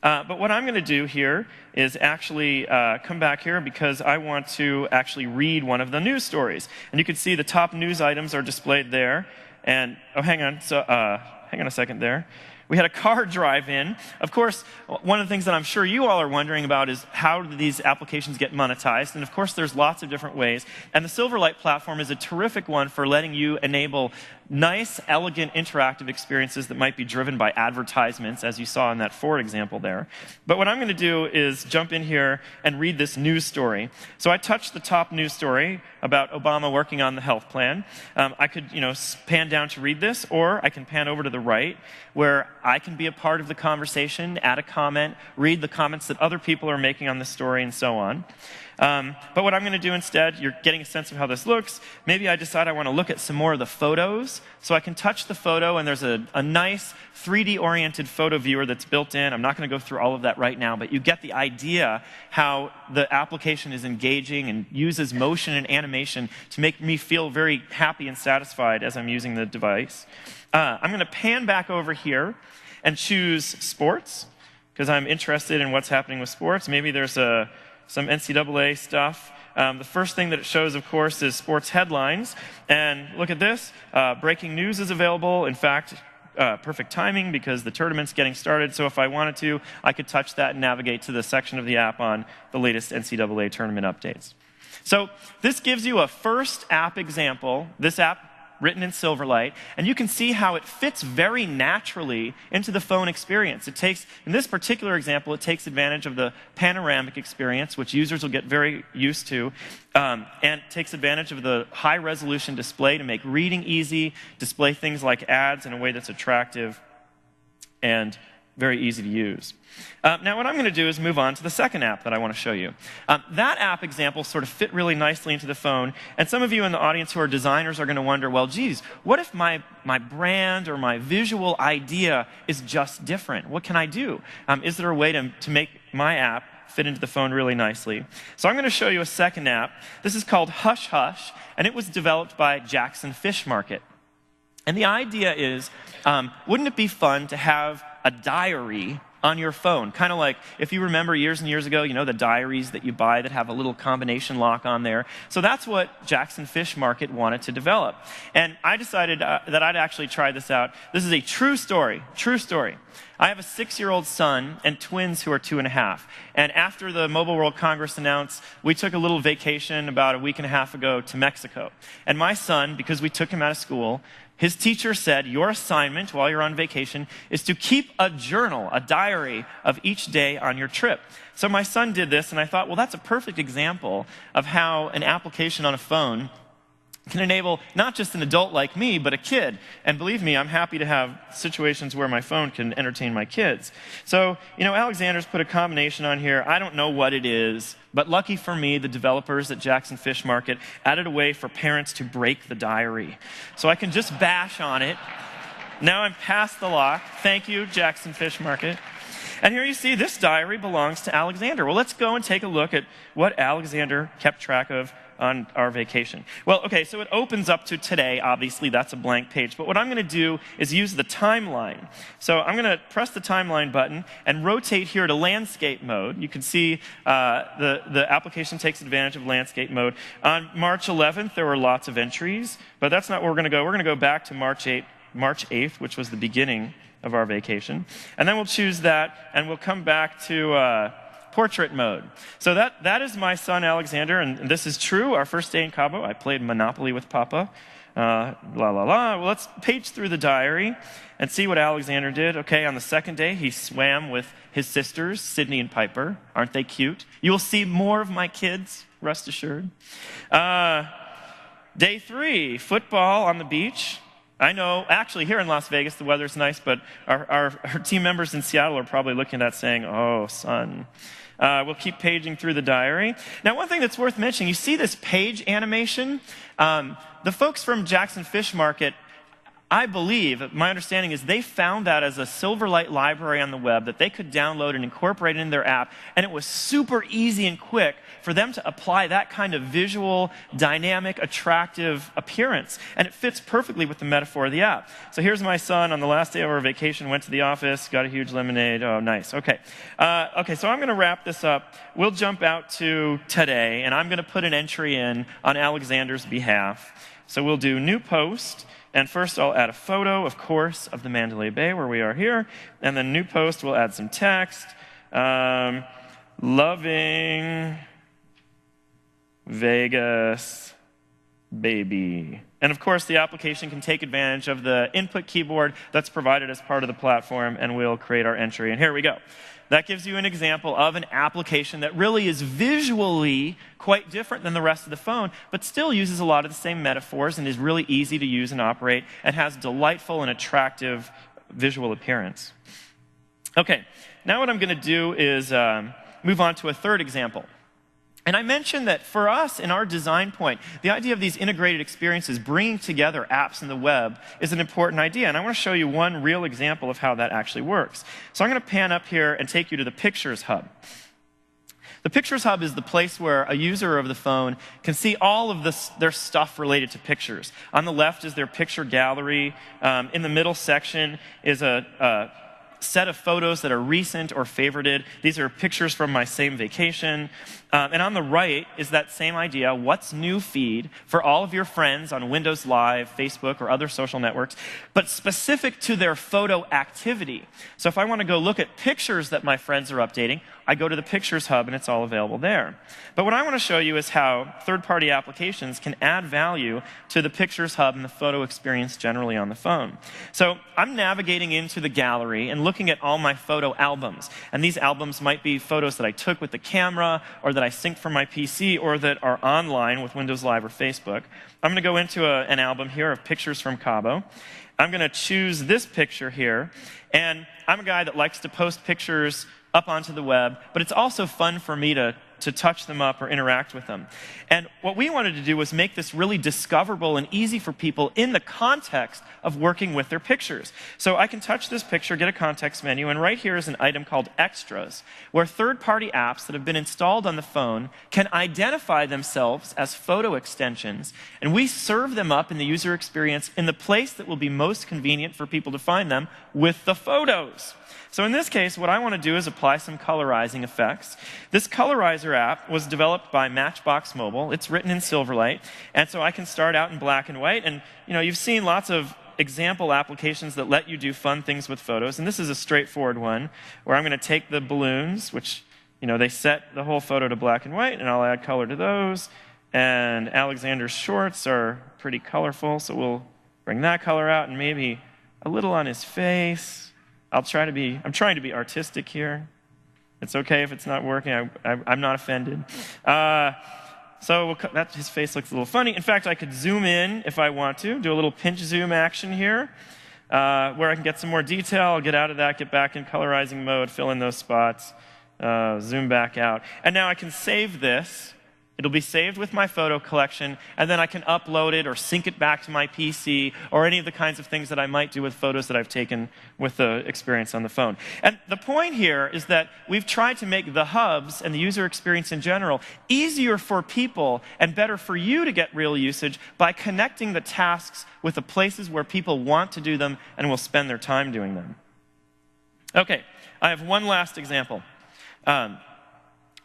But what I'm going to do here is actually come back here because I want to actually read one of the news stories. And you can see the top news items are displayed there. And, oh, hang on a second there. We had a car drive in. Of course, one of the things that I'm sure you all are wondering about is how do these applications get monetized? And of course, there's lots of different ways. And the Silverlight platform is a terrific one for letting you enable nice, elegant, interactive experiences that might be driven by advertisements, as you saw in that Ford example there. But what I'm going to do is jump in here and read this news story. So I touched the top news story about Obama working on the health plan. I could, pan down to read this, or I can pan over to the right, where I can be a part of the conversation, add a comment, read the comments that other people are making on the story, and so on. But what I'm going to do instead, you're getting a sense of how this looks. Maybe I decide I want to look at some more of the photos. So I can touch the photo, and there's a nice 3D-oriented photo viewer that's built in. I'm not going to go through all of that right now, but you get the idea how the application is engaging and uses motion and animation to make me feel very happy and satisfied as I'm using the device. I'm going to pan back over here and choose sports, because I'm interested in what's happening with sports. Maybe there's some NCAA stuff. The first thing that it shows, of course, is sports headlines. And look at this. Breaking news is available. In fact, perfect timing because the tournament's getting started. So if I wanted to, I could touch that and navigate to the section of the app on the latest NCAA tournament updates. So this gives you a first app example, this app written in Silverlight, and you can see how it fits very naturally into the phone experience. It takes, in this particular example, it takes advantage of the panoramic experience, which users will get very used to, and takes advantage of the high-resolution display to make reading easy, display things like ads in a way that's attractive and very easy to use. Now what I'm going to do is move on to the second app that I want to show you. That app example sort of fit really nicely into the phone, and some of you in the audience who are designers are going to wonder, well, geez, what if my brand or my visual idea is just different? What can I do? Is there a way to make my app fit into the phone really nicely? So I'm going to show you a second app. This is called Hush Hush, and it was developed by Jackson Fish Market. And the idea is, wouldn't it be fun to have a diary on your phone? Kind of like, if you remember years and years ago, you know, the diaries that you buy that have a little combination lock on there. So that's what Jackson Fish Market wanted to develop. And I decided that I'd actually try this out. This is a true story, true story. I have a 6-year-old son and twins who are 2.5. And after the Mobile World Congress announced, we took a little vacation about a week and a half ago to Mexico. And my son, because we took him out of school, his teacher said, your assignment while you're on vacation is to keep a journal, a diary of each day on your trip. So my son did this, and I thought, well, that's a perfect example of how an application on a phone can enable not just an adult like me, but a kid. And believe me, I'm happy to have situations where my phone can entertain my kids. So, you know, Alexander's put a combination on here. I don't know what it is, but lucky for me, the developers at Jackson Fish Market added a way for parents to break the diary. So I can just bash on it. Now I'm past the lock. Thank you, Jackson Fish Market. And here you see this diary belongs to Alexander. Well, let's go and take a look at what Alexander kept track of on our vacation. Well, okay, so it opens up to today. Obviously, that's a blank page. But what I'm going to do is use the timeline. So I'm going to press the timeline button and rotate here to landscape mode. You can see the application takes advantage of landscape mode. On March 11th, there were lots of entries, but that's not where we're going to go. We're going to go back to March 8th, which was the beginning of our vacation. And then we'll choose that, and we'll come back to portrait mode. So that is my son, Alexander, and this is true. Our first day in Cabo, I played Monopoly with Papa. Well, let's page through the diary and see what Alexander did. Okay, on the second day, he swam with his sisters, Sydney and Piper. Aren't they cute? You will see more of my kids, rest assured. Day 3, football on the beach. I know, actually, here in Las Vegas, the weather's nice, but our team members in Seattle are probably looking at that saying, oh, son. We'll keep paging through the diary. Now, one thing that's worth mentioning, you see this page animation? The folks from Jackson Fish Market, I believe, my understanding is they found that as a Silverlight library on the web that they could download and incorporate in their app, and it was super easy and quick for them to apply that kind of visual, dynamic, attractive appearance. And it fits perfectly with the metaphor of the app. So here's my son on the last day of our vacation, went to the office, got a huge lemonade. Oh, nice. Okay. Okay, so I'm going to wrap this up. We'll jump out to today, and I'm going to put an entry in on Alexander's behalf. So we'll do new post. And first, I'll add a photo, of course, of the Mandalay Bay, where we are here. And then new post, we'll add some text. Loving Vegas baby. And of course, the application can take advantage of the input keyboard that's provided as part of the platform, and we'll create our entry. And here we go. That gives you an example of an application that really is visually quite different than the rest of the phone, but still uses a lot of the same metaphors and is really easy to use and operate and has delightful and attractive visual appearance. Okay, now what I'm going to do is move on to a third example. And I mentioned that for us, in our design point, the idea of these integrated experiences, bringing together apps and the web, is an important idea. And I want to show you one real example of how that actually works. So I'm going to pan up here and take you to the Pictures Hub. The Pictures Hub is the place where a user of the phone can see all of their stuff related to pictures. On the left is their picture gallery. In the middle section is a set of photos that are recent or favorited. These are pictures from my same vacation. And on the right is that same idea, what's new feed for all of your friends on Windows Live, Facebook, or other social networks, but specific to their photo activity. So if I want to go look at pictures that my friends are updating, I go to the Pictures Hub and it's all available there. But what I want to show you is how third-party applications can add value to the Pictures Hub and the photo experience generally on the phone. So I'm navigating into the gallery and looking at all my photo albums. And these albums might be photos that I took with the camera, or that I synced from my PC, or that are online with Windows Live or Facebook. I'm going to go into an album here of pictures from Cabo. I'm going to choose this picture here. And I'm a guy that likes to post pictures up onto the web, but it's also fun for me to touch them up or interact with them. And what we wanted to do was make this really discoverable and easy for people in the context of working with their pictures. So I can touch this picture, get a context menu, and right here is an item called Extras, where third-party apps that have been installed on the phone can identify themselves as photo extensions, and we serve them up in the user experience in the place that will be most convenient for people to find them with the photos. So in this case, what I want to do is apply some colorizing effects. This colorizer app was developed by Matchbox Mobile. It's written in Silverlight, and so I can start out in black and white. And you've seen lots of example applications that let you do fun things with photos, and this is a straightforward one where I'm going to take the balloons, which they set the whole photo to black and white, and I'll add color to those. And Alexander's shorts are pretty colorful, so we'll bring that color out and maybe a little on his face. I'm trying to be artistic here. It's okay if it's not working. I'm not offended. So his face looks a little funny. In fact, I could zoom in if I want to, do a little pinch zoom action here, where I can get some more detail. I'll get out of that, get back in colorizing mode, fill in those spots, zoom back out. And now I can save this. It'll be saved with my photo collection, and then I can upload it or sync it back to my PC, or any of the kinds of things that I might do with photos that I've taken with the experience on the phone. And the point here is that we've tried to make the hubs and the user experience in general easier for people and better for you to get real usage by connecting the tasks with the places where people want to do them and will spend their time doing them. Okay, I have one last example.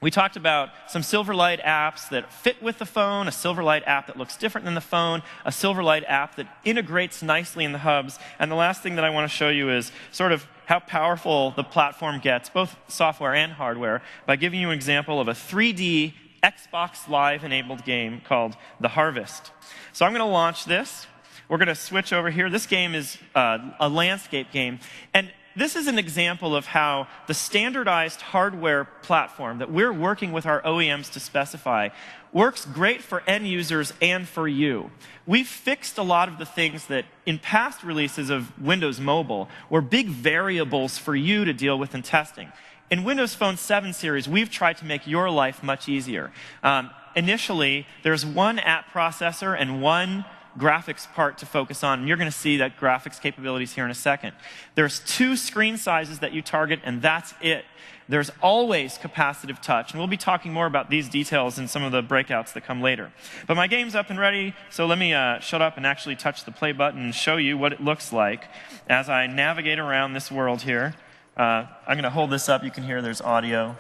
We talked about some Silverlight apps that fit with the phone, a Silverlight app that looks different than the phone, a Silverlight app that integrates nicely in the hubs, and the last thing that I want to show you is sort of how powerful the platform gets, both software and hardware, by giving you an example of a 3D Xbox Live-enabled game called The Harvest. So I'm going to launch this. We're going to switch over here. This game is a landscape game, and this is an example of how the standardized hardware platform that we're working with our OEMs to specify works great for end users and for you. We've fixed a lot of the things that in past releases of Windows Mobile were big variables for you to deal with in testing. In Windows Phone 7 series, we've tried to make your life much easier. Initially, there's one app processor and one graphics part to focus on, and you're going to see that graphics capabilities here in a second. There's 2 screen sizes that you target, and that's it. There's always capacitive touch, and we'll be talking more about these details in some of the breakouts that come later. But my game's up and ready, so let me shut up and actually touch the play button and show you what it looks like as I navigate around this world here. I'm going to hold this up. You can hear there's audio.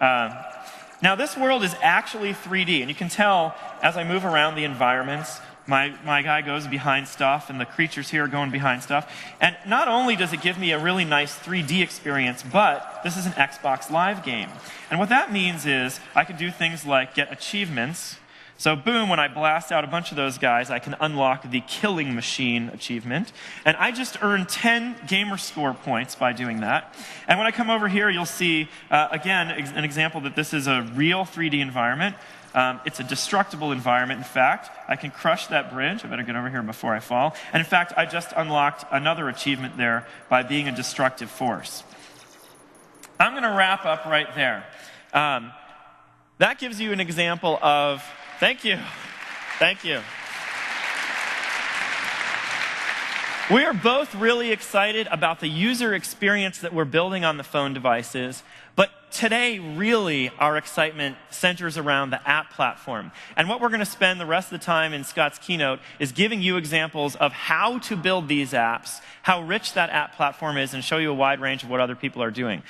Now, this world is actually 3D, and you can tell as I move around the environments, my guy goes behind stuff, and the creatures here are going behind stuff. And not only does it give me a really nice 3D experience, but this is an Xbox Live game. And what that means is I can do things like get achievements. So boom, when I blast out a bunch of those guys, I can unlock the Killing Machine achievement. And I just earned 10 gamer score points by doing that. And when I come over here, you'll see, again, an example that this is a real 3D environment. It's a destructible environment, in fact. I can crush that bridge. I better get over here before I fall. And in fact, I just unlocked another achievement there by being a destructive force. I'm going to wrap up right there. That gives you an example of... Thank you. Thank you. We are both really excited about the user experience that we're building on the phone devices, but today, really, our excitement centers around the app platform. And what we're going to spend the rest of the time in Scott's keynote is giving you examples of how to build these apps, how rich that app platform is, and show you a wide range of what other people are doing.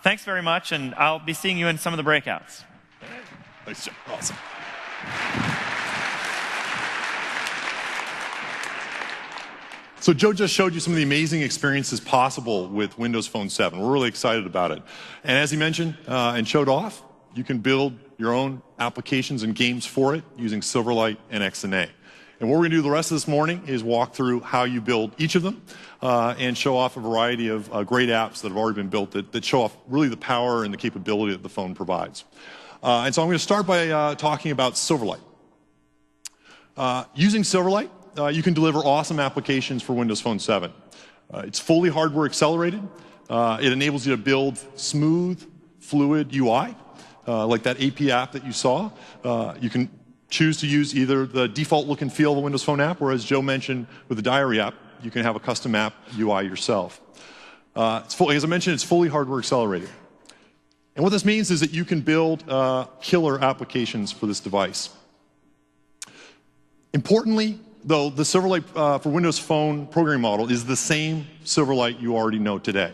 Thanks very much, and I'll be seeing you in some of the breakouts. Nice job. Awesome. So Joe just showed you some of the amazing experiences possible with Windows Phone 7. We're really excited about it. And as he mentioned and showed off, you can build your own applications and games for it using Silverlight and XNA. And what we're going to do the rest of this morning is walk through how you build each of them and show off a variety of great apps that have already been built that show off really the power and the capability that the phone provides. And so I'm going to start by talking about Silverlight. Using Silverlight, you can deliver awesome applications for Windows Phone 7. It's fully hardware accelerated. It enables you to build smooth, fluid UI, like that AP app that you saw. You can choose to use either the default look and feel of a Windows Phone app, or as Joe mentioned with the Diary app, you can have a custom app UI yourself. As I mentioned, it's fully hardware accelerated. And what this means is that you can build killer applications for this device. Importantly, though, the Silverlight for Windows Phone programming model is the same Silverlight you already know today.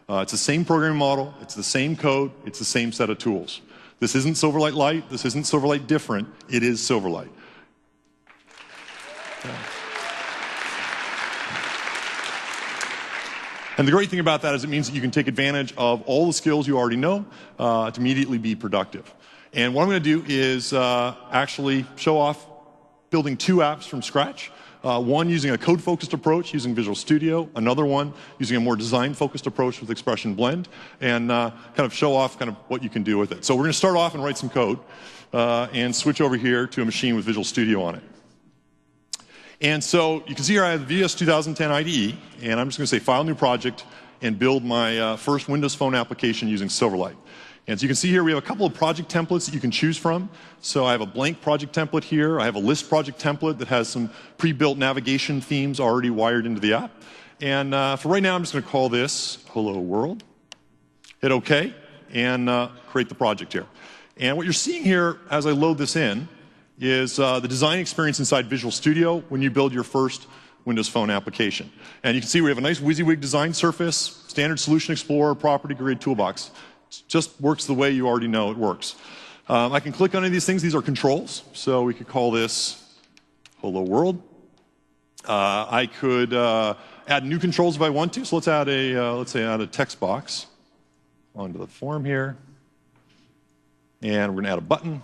It's the same programming model, it's the same code, it's the same set of tools. This isn't Silverlight Lite, this isn't Silverlight different, it is Silverlight. And the great thing about that is it means that you can take advantage of all the skills you already know to immediately be productive. And what I'm going to do is actually show off building two apps from scratch. One using a code-focused approach using Visual Studio, another one using a more design-focused approach with Expression Blend, and kind of show off kind of what you can do with it. So we're going to start off and write some code and switch over here to a machine with Visual Studio on it. And so you can see here I have the VS 2010 IDE, and I'm just going to say File, New Project, and build my first Windows Phone application using Silverlight. And so you can see here we have a couple of project templates that you can choose from. So I have a blank project template here. I have a list project template that has some pre-built navigation themes already wired into the app. And for right now, I'm just going to call this Hello World. Hit OK, and create the project here. And what you're seeing here as I load this in is the design experience inside Visual Studio when you build your first Windows Phone application. And you can see we have a nice WYSIWYG design surface, standard Solution Explorer, property grid toolbox. Just works the way you already know it works. I can click on any of these things. These are controls. So we could call this Hello World. I could add new controls if I want to. So let's add a text box onto the form here. And we're going to add a button.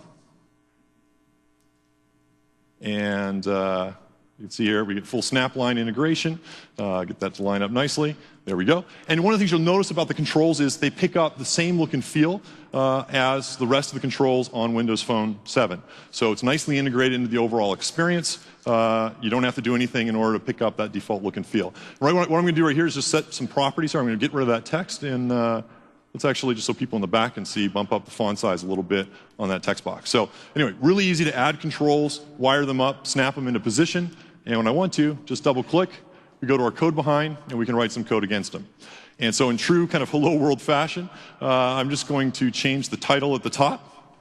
And you can see here we get full snap line integration. Get that to line up nicely. There we go. And one of the things you'll notice about the controls is they pick up the same look and feel as the rest of the controls on Windows Phone 7. So it's nicely integrated into the overall experience. You don't have to do anything in order to pick up that default look and feel. Right, what I'm going to do right here is just set some properties here. I'm going to get rid of that text, and let's actually, just so people in the back can see, bump up the font size a little bit on that text box. So anyway, really easy to add controls, wire them up, snap them into position. And when I want to, just double click, we go to our code behind, and we can write some code against them. And so in true kind of Hello World fashion, I'm just going to change the title at the top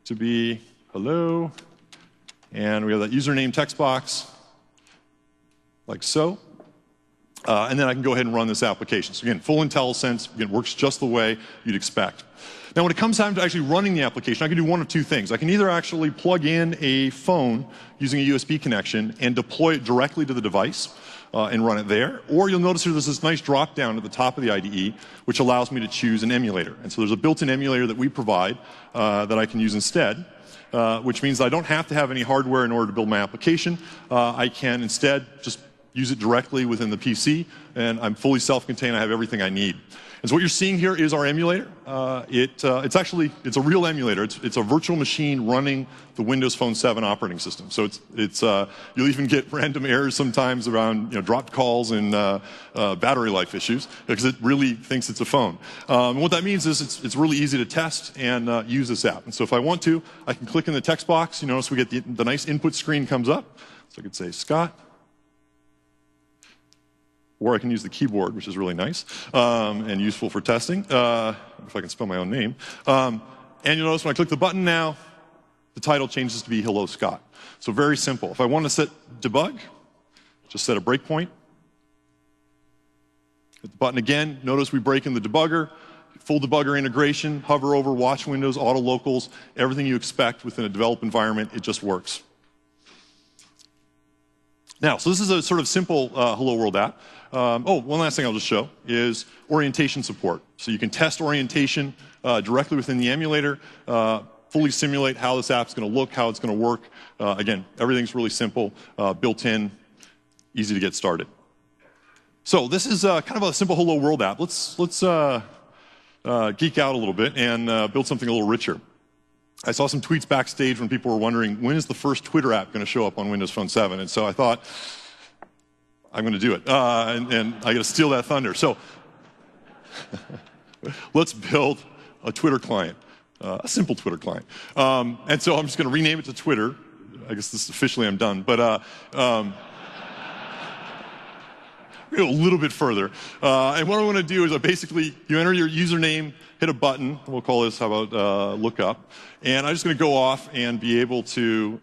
to be Hello. And we have that username text box, like so. And then I can go ahead and run this application. So again, full IntelliSense, again, works just the way you'd expect. Now when it comes time to actually running the application, I can do one of two things. I can either actually plug in a phone using a USB connection and deploy it directly to the device and run it there, or you'll notice there's this nice drop down at the top of the IDE which allows me to choose an emulator. And so there's a built-in emulator that we provide that I can use instead. Which means I don't have to have any hardware in order to build my application. I can instead just use it directly within the PC, and I'm fully self-contained. I have everything I need. And so what you're seeing here is our emulator. It's a real emulator. It's a virtual machine running the Windows Phone 7 operating system. So you'll even get random errors sometimes around dropped calls and battery life issues because it really thinks it's a phone. And what that means is it's really easy to test and use this app. And so if I want to, I can click in the text box. You notice we get the nice input screen comes up. So I could say Scott. or I can use the keyboard, which is really nice and useful for testing, if I can spell my own name. And you'll notice when I click the button now, the title changes to be Hello Scott. So very simple. If I want to set debug, just set a breakpoint. Hit the button again. Notice we break in the debugger. Full debugger integration, hover over, watch windows, auto locals, everything you expect within a developed environment, it just works. Now, so this is a sort of simple Hello World app. One last thing I'll just show is orientation support. So you can test orientation directly within the emulator, fully simulate how this app's going to look, how it's going to work. Again, everything's really simple, built in, easy to get started. So this is kind of a simple Hello World app. Let's geek out a little bit and build something a little richer. I saw some tweets backstage when people were wondering, when is the first Twitter app going to show up on Windows Phone 7? And so I thought, I'm going to do it. And I got to steal that thunder. So let's build a Twitter client, a simple Twitter client. And so I'm just going to rename it to Twitter. I guess this officially I'm done. But go a little bit further. And what I want to do is basically, you enter your username, hit a button. We'll call this, how about lookup. And I'm just going to go off and be able to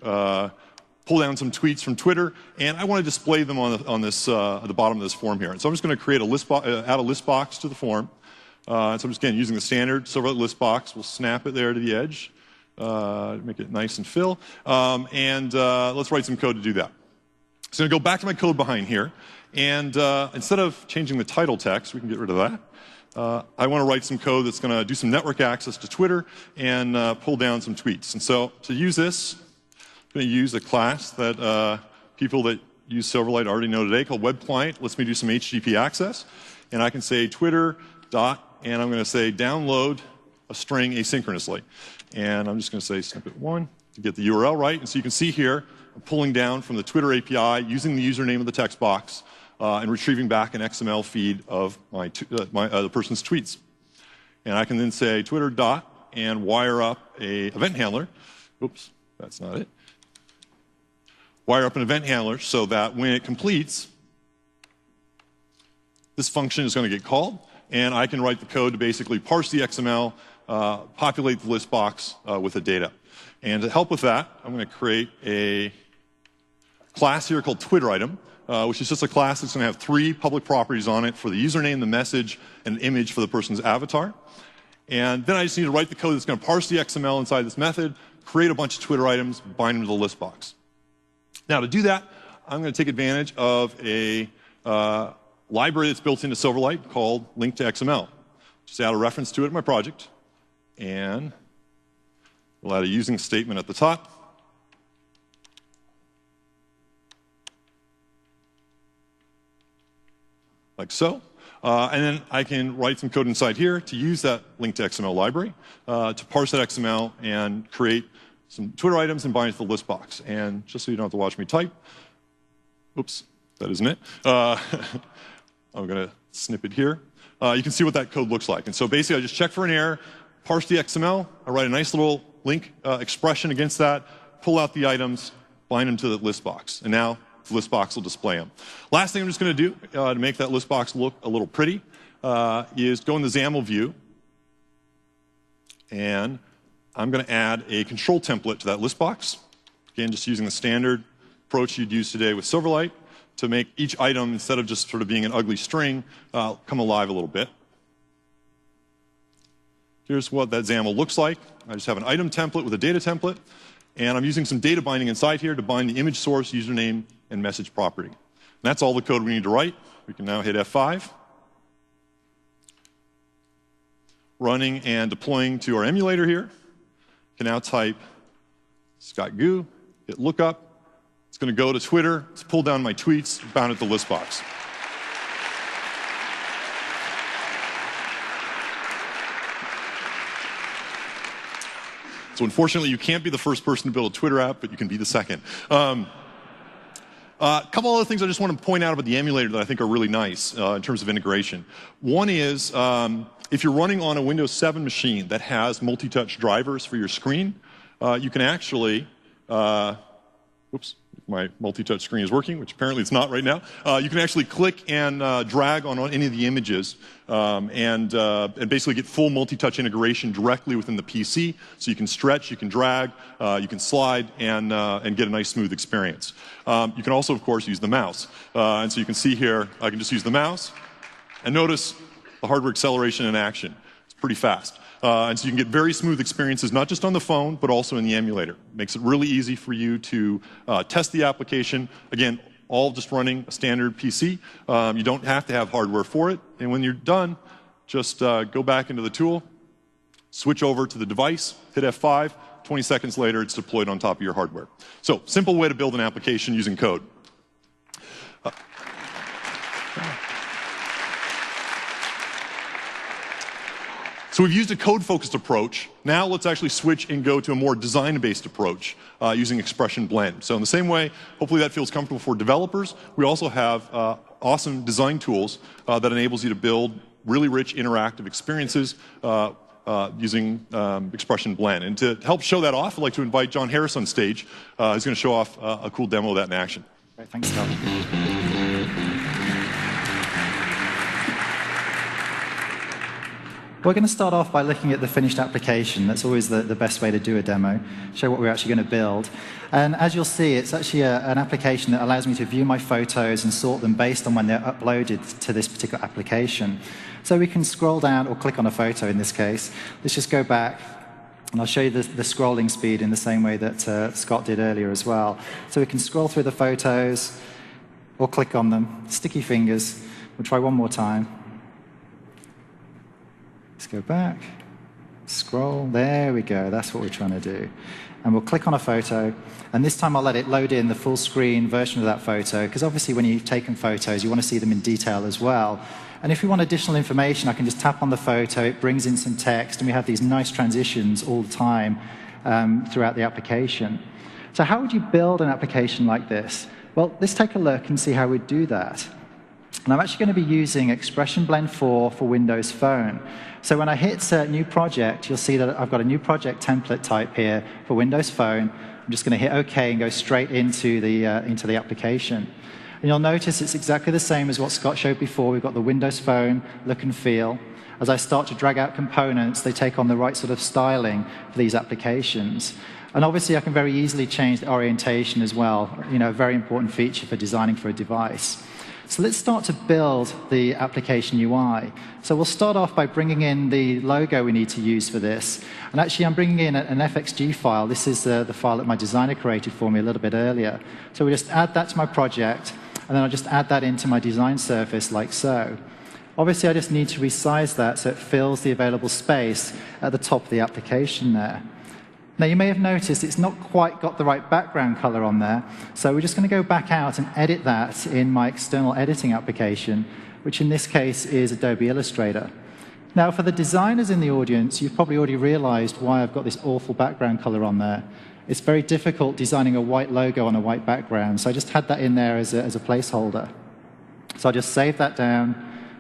pull down some tweets from Twitter. And I want to display them on this, at the bottom of this form here. And so I'm just going to create a list add a list box to the form. So I'm just, again, using the standard Silverlight list box. We'll snap it there to the edge, make it nice and fill. Let's write some code to do that. So I'm going to go back to my code behind here. And instead of changing the title text, we can get rid of that. I want to write some code that's going to do some network access to Twitter and pull down some tweets. And so to use this, I'm going to use a class that people that use Silverlight already know today called Web Client. Lets me do some HTTP access. And I can say Twitter dot, and I'm going to say download a string asynchronously. And I'm just going to say snippet 1 to get the URL right. And so you can see here, I'm pulling down from the Twitter API using the username of the text box. And retrieving back an XML feed of the person's tweets. And I can then say Twitter dot and wire up a event handler. Oops, that's not it. Wire up an event handler so that when it completes, this function is going to get called, and I can write the code to basically parse the XML, populate the list box with the data. And to help with that, I'm going to create a class here called Twitter item. Which is just a class that's going to have 3 public properties on it for the username, the message, and an image for the person's avatar. And then I just need to write the code that's going to parse the XML inside this method, create a bunch of Twitter items, bind them to the list box. Now to do that, I'm going to take advantage of a library that's built into Silverlight called Link to XML. Just add a reference to it in my project, and we'll add a using statement at the top. Like so. And then I can write some code inside here to use that Link to XML library to parse that XML and create some Twitter items and bind it to the list box. And just so you don't have to watch me type, oops, that isn't it. I'm going to snip it here. You can see what that code looks like. And so basically I just check for an error, parse the XML, I write a nice little link expression against that, pull out the items, bind them to the list box. And now the list box will display them. Last thing I'm just going to do to make that list box look a little pretty is go in the XAML view, and I'm going to add a control template to that list box. Again, just using the standard approach you'd use today with Silverlight to make each item, instead of just sort of being an ugly string, come alive a little bit. Here's what that XAML looks like. I just have an item template with a data template, and I'm using some data binding inside here to bind the image source, username, and message property. And that's all the code we need to write. We can now hit F5. Running and deploying to our emulator here. Can now type Scott Goo, hit lookup. It's going to go to Twitter, it's pull down my tweets, bound it to the list box. So unfortunately, you can't be the first person to build a Twitter app, but you can be the second. A couple other things I just want to point out about the emulator that I think are really nice in terms of integration. One is, if you're running on a Windows 7 machine that has multi-touch drivers for your screen, you can actually, oops, my multi-touch screen is working, which apparently it's not right now, you can actually click and drag on any of the images and basically get full multi-touch integration directly within the PC. So you can stretch, you can drag, you can slide, and get a nice smooth experience. You can also, of course, use the mouse. And so you can see here, I can just use the mouse, and notice the hardware acceleration in action. It's pretty fast. And so you can get very smooth experiences, not just on the phone, but also in the emulator. Makes it really easy for you to test the application. Again, all just running a standard PC. You don't have to have hardware for it. And when you're done, just go back into the tool, switch over to the device, hit F5. 20 seconds later, it's deployed on top of your hardware. So, simple way to build an application using code. So we've used a code-focused approach. Now let's actually switch and go to a more design-based approach using Expression Blend. So in the same way, hopefully that feels comfortable for developers. We also have awesome design tools that enables you to build really rich interactive experiences using Expression Blend. And to help show that off, I'd like to invite John Harris on stage. He's going to show off a cool demo of that in action. Great, thanks, Scott. We're going to start off by looking at the finished application. That's always the best way to do a demo, show what we're actually going to build. And as you'll see, it's actually an application that allows me to view my photos and sort them based on when they're uploaded to this particular application. So we can scroll down or click on a photo in this case. Let's just go back, and I'll show you the scrolling speed in the same way that Scott did earlier as well. So we can scroll through the photos or click on them, sticky fingers. We'll try one more time. Let's go back, scroll, there we go, that's what we're trying to do. And we'll click on a photo, and this time I'll let it load in the full screen version of that photo, because obviously when you've taken photos, you want to see them in detail as well. And if we want additional information, I can just tap on the photo, it brings in some text, and we have these nice transitions all the time throughout the application. So how would you build an application like this? Well, let's take a look and see how we'd do that. And I'm actually going to be using Expression Blend 4 for Windows Phone. So when I hit New Project, you'll see that I've got a new project template type here for Windows Phone. I'm just going to hit OK and go straight into the application. And you'll notice it's exactly the same as what Scott showed before. We've got the Windows Phone look and feel. As I start to drag out components, they take on the right sort of styling for these applications. And obviously, I can very easily change the orientation as well, a very important feature for designing for a device. So let's start to build the application UI. So we'll start off by bringing in the logo we need to use for this. And actually, I'm bringing in an FXG file. This is the file that my designer created for me a little bit earlier. So we just add that to my project, and then I'll just add that into my design surface like so. Obviously, I just need to resize that so it fills the available space at the top of the application there. Now, you may have noticed it's not quite got the right background color on there, so we're just going to go back out and edit that in my external editing application, which in this case is Adobe Illustrator. Now, for the designers in the audience, you've probably already realized why I've got this awful background color on there. It's very difficult designing a white logo on a white background, so I just had that in there as a placeholder. So I'll just save that down,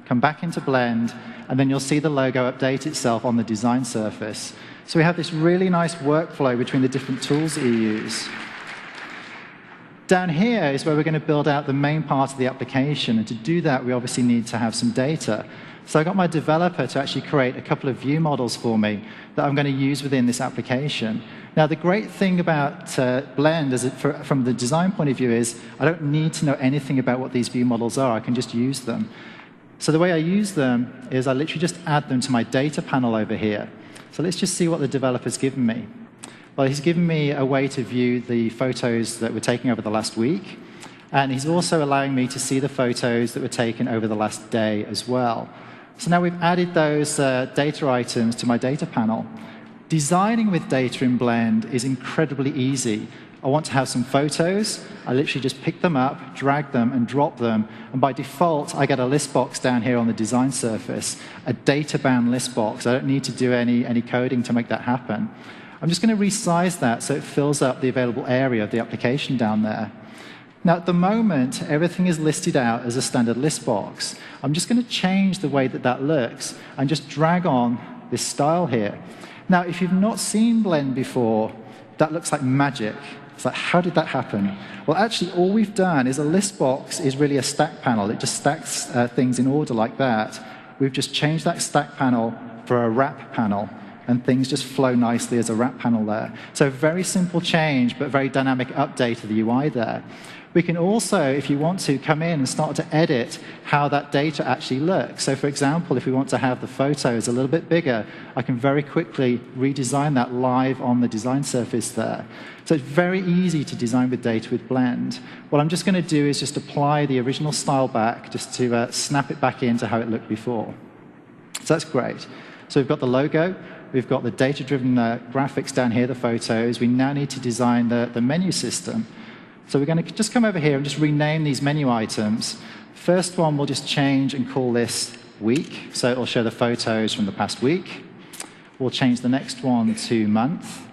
come back into Blend, and then you'll see the logo update itself on the design surface. So we have this really nice workflow between the different tools that you use. Down here is where we're going to build out the main part of the application, and to do that, we obviously need to have some data. So I got my developer to actually create a couple of view models for me that I'm going to use within this application. Now, the great thing about Blend, from the design point of view, is I don't need to know anything about what these view models are. I can just use them. So the way I use them is I literally just add them to my data panel over here. So let's just see what the developer's given me. Well, he's given me a way to view the photos that were taken over the last week. And he's also allowing me to see the photos that were taken over the last day as well. So now we've added those data items to my data panel. Designing with data in Blend is incredibly easy. I want to have some photos. I literally just pick them up, drag them, and drop them. And by default, I get a list box down here on the design surface, a data-bound list box. I don't need to do any coding to make that happen. I'm just going to resize that so it fills up the available area of the application down there. Now, at the moment, everything is listed out as a standard list box. I'm just going to change the way that that looks and just drag on this style here. Now, if you've not seen Blend before, that looks like magic. It's like, how did that happen? Well, actually, all we've done is a list box is really a stack panel. It just stacks things in order like that. We've just changed that stack panel for a wrap panel, and things just flow nicely as a wrap panel there. So very simple change, but very dynamic update of the UI there. We can also, if you want to, come in and start to edit how that data actually looks. So for example, if we want to have the photos a little bit bigger, I can very quickly redesign that live on the design surface there. So it's very easy to design with data with Blend. What I'm just going to do is just apply the original style back, just to snap it back into how it looked before. So that's great. So we've got the logo. We've got the data-driven graphics down here, the photos. We now need to design the menu system. So we're going to just come over here and just rename these menu items. First one, we'll just change and call this week. So it'll show the photos from the past week. We'll change the next one to month,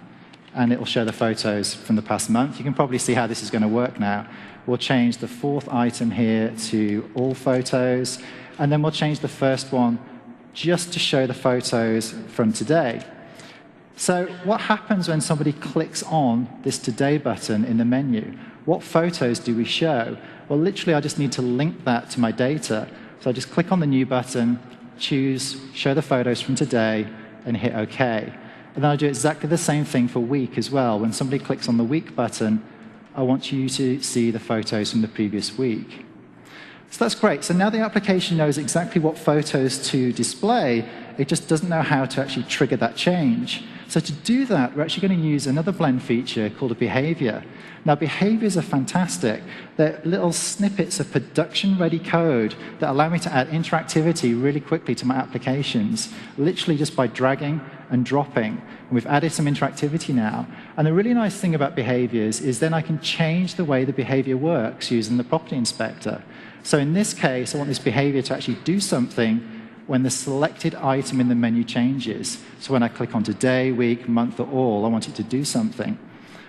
and it'll show the photos from the past month. You can probably see how this is going to work now. We'll change the fourth item here to all photos, and then we'll change the first one just to show the photos from today. So what happens when somebody clicks on this Today button in the menu? What photos do we show? Well, literally, I just need to link that to my data. So I just click on the New button, choose Show the Photos from Today, and hit OK. And then I do exactly the same thing for Week as well. When somebody clicks on the Week button, I want you to see the photos from the previous week. So that's great. So now the application knows exactly what photos to display. It just doesn't know how to actually trigger that change. So to do that, we're actually going to use another Blend feature called a behavior. Now, behaviors are fantastic. They're little snippets of production-ready code that allow me to add interactivity really quickly to my applications, literally just by dragging and dropping. And we've added some interactivity now. And the really nice thing about behaviors is then I can change the way the behavior works using the property inspector. So in this case, I want this behavior to actually do something when the selected item in the menu changes. So when I click on Today, Week, Month, or All, I want it to do something.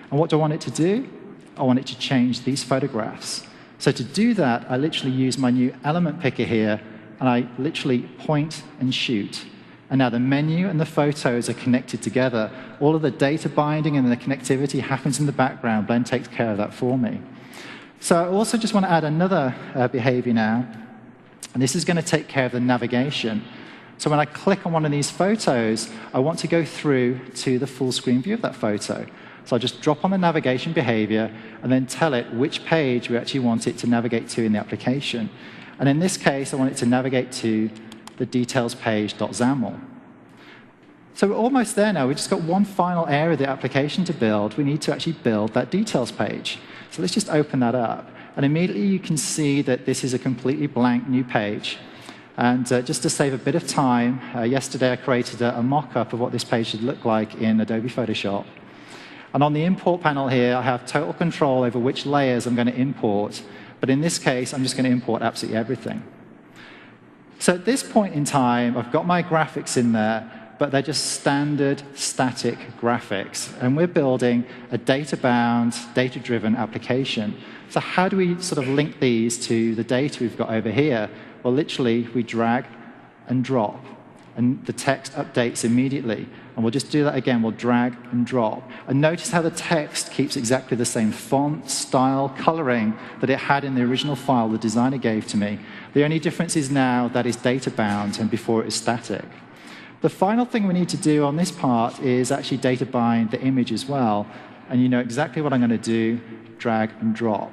And what do I want it to do? I want it to change these photographs. So to do that, I literally use my new element picker here, and I literally point and shoot. And now the menu and the photos are connected together. All of the data binding and the connectivity happens in the background. Blend takes care of that for me. So I also just want to add another behavior now. And this is going to take care of the navigation. So when I click on one of these photos, I want to go through to the full screen view of that photo. So I'll just drop on the navigation behavior and then tell it which page we actually want it to navigate to in the application. And in this case, I want it to navigate to the details page.xaml. So we're almost there now. We've just got one final area of the application to build. We need to actually build that details page. So let's just open that up. And immediately you can see that this is a completely blank new page. And just to save a bit of time, yesterday I created a mock-up of what this page should look like in Adobe Photoshop. And on the import panel here, I have total control over which layers I'm going to import. But in this case, I'm just going to import absolutely everything. So at this point in time, I've got my graphics in there, but they're just standard static graphics. And we're building a data-bound, data-driven application. So how do we sort of link these to the data we've got over here? Well, literally, we drag and drop, and the text updates immediately. And we'll just do that again. We'll drag and drop. And notice how the text keeps exactly the same font, style, coloring that it had in the original file the designer gave to me. The only difference is now that it's data-bound, and before it was static. The final thing we need to do on this part is actually data bind the image as well. And you know exactly what I'm going to do, drag and drop.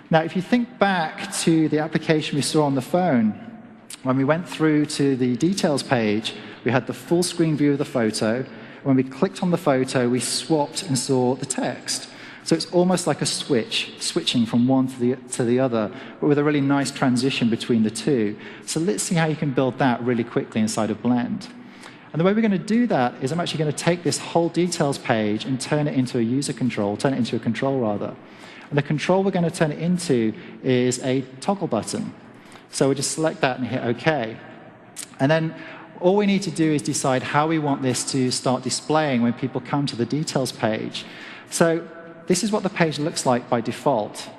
Now, if you think back to the application we saw on the phone, when we went through to the details page, we had the full screen view of the photo. When we clicked on the photo, we swapped and saw the text. So it's almost like a switch, switching from one to the other, but with a really nice transition between the two. So let's see how you can build that really quickly inside of Blend. And the way we're going to do that is I'm actually going to take this whole details page and turn it into a user control, turn it into a control rather. And the control we're going to turn it into is a toggle button. So we just select that and hit OK. And then all we need to do is decide how we want this to start displaying when people come to the details page. So this is what the page looks like by default.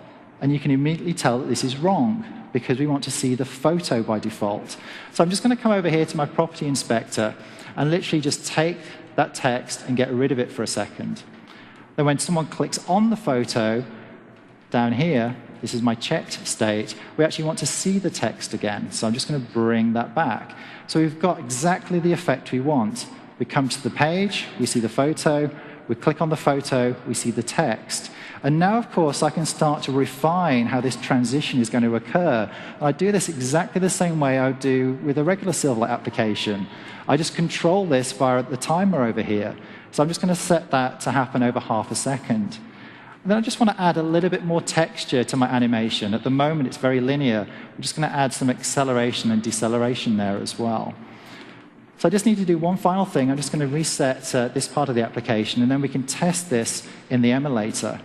And you can immediately tell that this is wrong, because we want to see the photo by default. So I'm just going to come over here to my property inspector and literally just take that text and get rid of it for a second. Then when someone clicks on the photo down here, this is my checked state, we actually want to see the text again. So I'm just going to bring that back. So we've got exactly the effect we want. We come to the page, we see the photo, we click on the photo, we see the text. And now, of course, I can start to refine how this transition is going to occur. I do this exactly the same way I would do with a regular Silverlight application. I just control this via the timer over here. So I'm just going to set that to happen over half a second. And then I just want to add a little bit more texture to my animation. At the moment, it's very linear. I'm just going to add some acceleration and deceleration there as well. So I just need to do one final thing. I'm just going to reset this part of the application, and then we can test this in the emulator.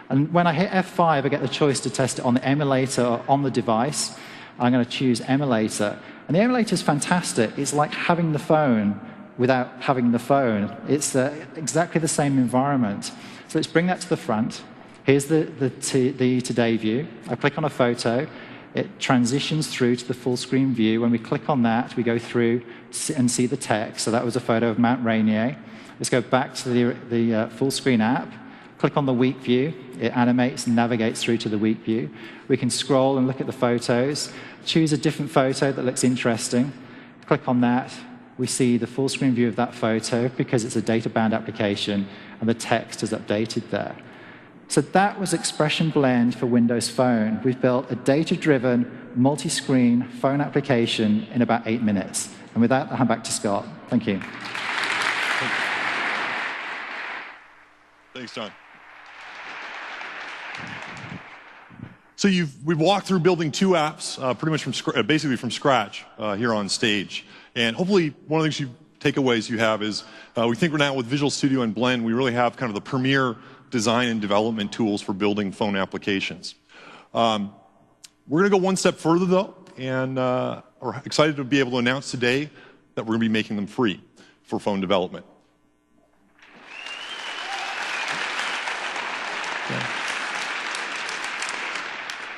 And when I hit F5, I get the choice to test it on the emulator or on the device. I'm going to choose emulator. And the emulator is fantastic. It's like having the phone without having the phone. It's exactly the same environment. So let's bring that to the front. Here's the today view. I click on a photo. It transitions through to the full screen view. When we click on that, we go through and see the text. So that was a photo of Mount Rainier. Let's go back to the full screen app. Click on the week view. It animates and navigates through to the week view. We can scroll and look at the photos. Choose a different photo that looks interesting. Click on that. We see the full screen view of that photo because it's a data-bound application, and the text is updated there. So that was Expression Blend for Windows Phone. We've built a data-driven, multi-screen phone application in about 8 minutes. And with that, I'll hand back to Scott. Thank you. Thanks, John. So we've walked through building 2 apps, pretty much basically from scratch here on stage. And hopefully, one of the things takeaways you have is we think we're now with Visual Studio and Blend, we really have kind of the premier design and development tools for building phone applications. We're going to go one step further, though, and we're excited to be able to announce today that we're going to be making them free for phone development.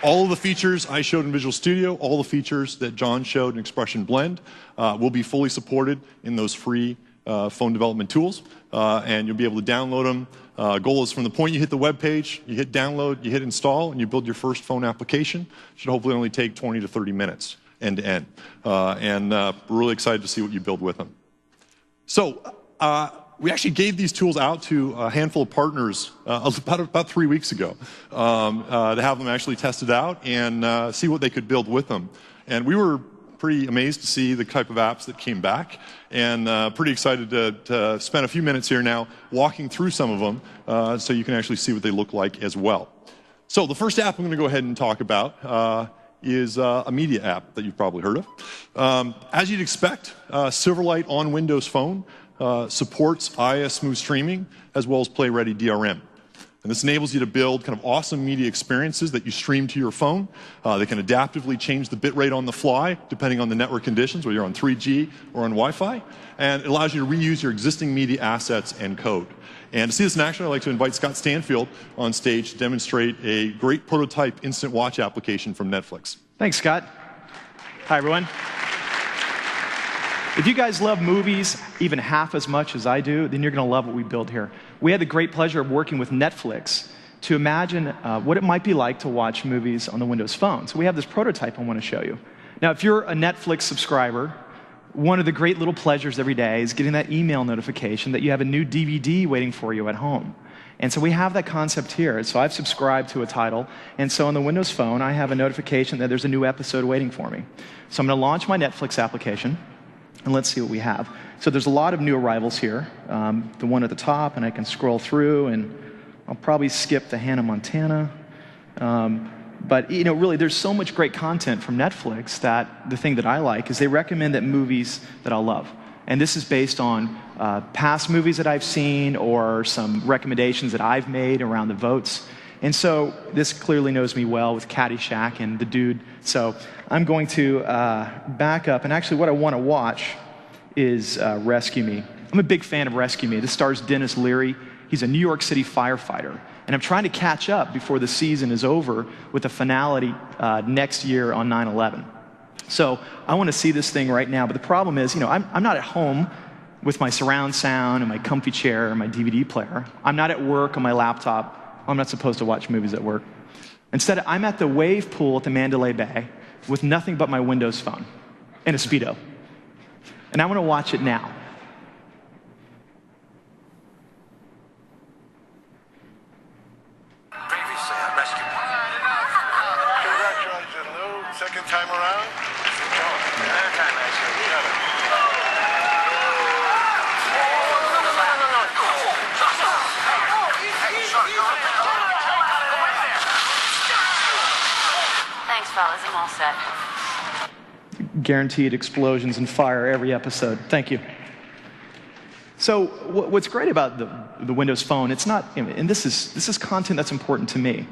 All of the features I showed in Visual Studio, all the features that John showed in Expression Blend will be fully supported in those free phone development tools, and you'll be able to download them. Goal is from the point you hit the web page, you hit download, you hit install, and you build your first phone application. It should hopefully only take 20 to 30 minutes end to end. We're really excited to see what you build with them. So we actually gave these tools out to a handful of partners about 3 weeks ago to have them actually test it out and see what they could build with them. And we were pretty amazed to see the type of apps that came back, and pretty excited to spend a few minutes here now walking through some of them so you can actually see what they look like as well. So the first app I'm going to go ahead and talk about is a media app that you've probably heard of. As you'd expect, Silverlight on Windows Phone supports IIS Smooth Streaming as well as Play Ready DRM. And this enables you to build kind of awesome media experiences that you stream to your phone. They can adaptively change the bitrate on the fly depending on the network conditions, whether you're on 3G or on Wi-Fi. And it allows you to reuse your existing media assets and code. And to see this in action, I'd like to invite Scott Stanfield on stage to demonstrate a great prototype instant watch application from Netflix. Thanks, Scott. Hi, everyone. If you guys love movies even half as much as I do, then you're going to love what we built here. We had the great pleasure of working with Netflix to imagine what it might be like to watch movies on the Windows Phone. So we have this prototype I want to show you. Now, if you're a Netflix subscriber, one of the great little pleasures every day is getting that email notification that you have a new DVD waiting for you at home. And so we have that concept here. So I've subscribed to a title, and so on the Windows Phone, I have a notification that there's a new episode waiting for me. So I'm going to launch my Netflix application. And let's see what we have. So there's a lot of new arrivals here. The one at the top, and I can scroll through, and I'll probably skip the Hannah Montana. But you know, really, there's so much great content from Netflix that the thing that I like is they recommend that movies that I'll love. And this is based on past movies that I've seen or some recommendations that I've made around the votes. And so this clearly knows me well with Caddyshack and The Dude. So I'm going to back up. And actually what I want to watch is Rescue Me. I'm a big fan of Rescue Me. This stars Dennis Leary. He's a New York City firefighter. And I'm trying to catch up before the season is over with the finale next year on 9/11. So I want to see this thing right now. But the problem is, you know, I'm not at home with my surround sound and my comfy chair and my DVD player. I'm not at work on my laptop. I'm not supposed to watch movies at work. Instead, I'm at the wave pool at the Mandalay Bay with nothing but my Windows phone and a Speedo. And I want to watch it now. Congratulations, Lou. Second time around. Third time, actually. Thanks, fellas. I'm all set. Guaranteed explosions and fire every episode. Thank you. So what's great about the Windows Phone, it's not, and this is content that's important to me.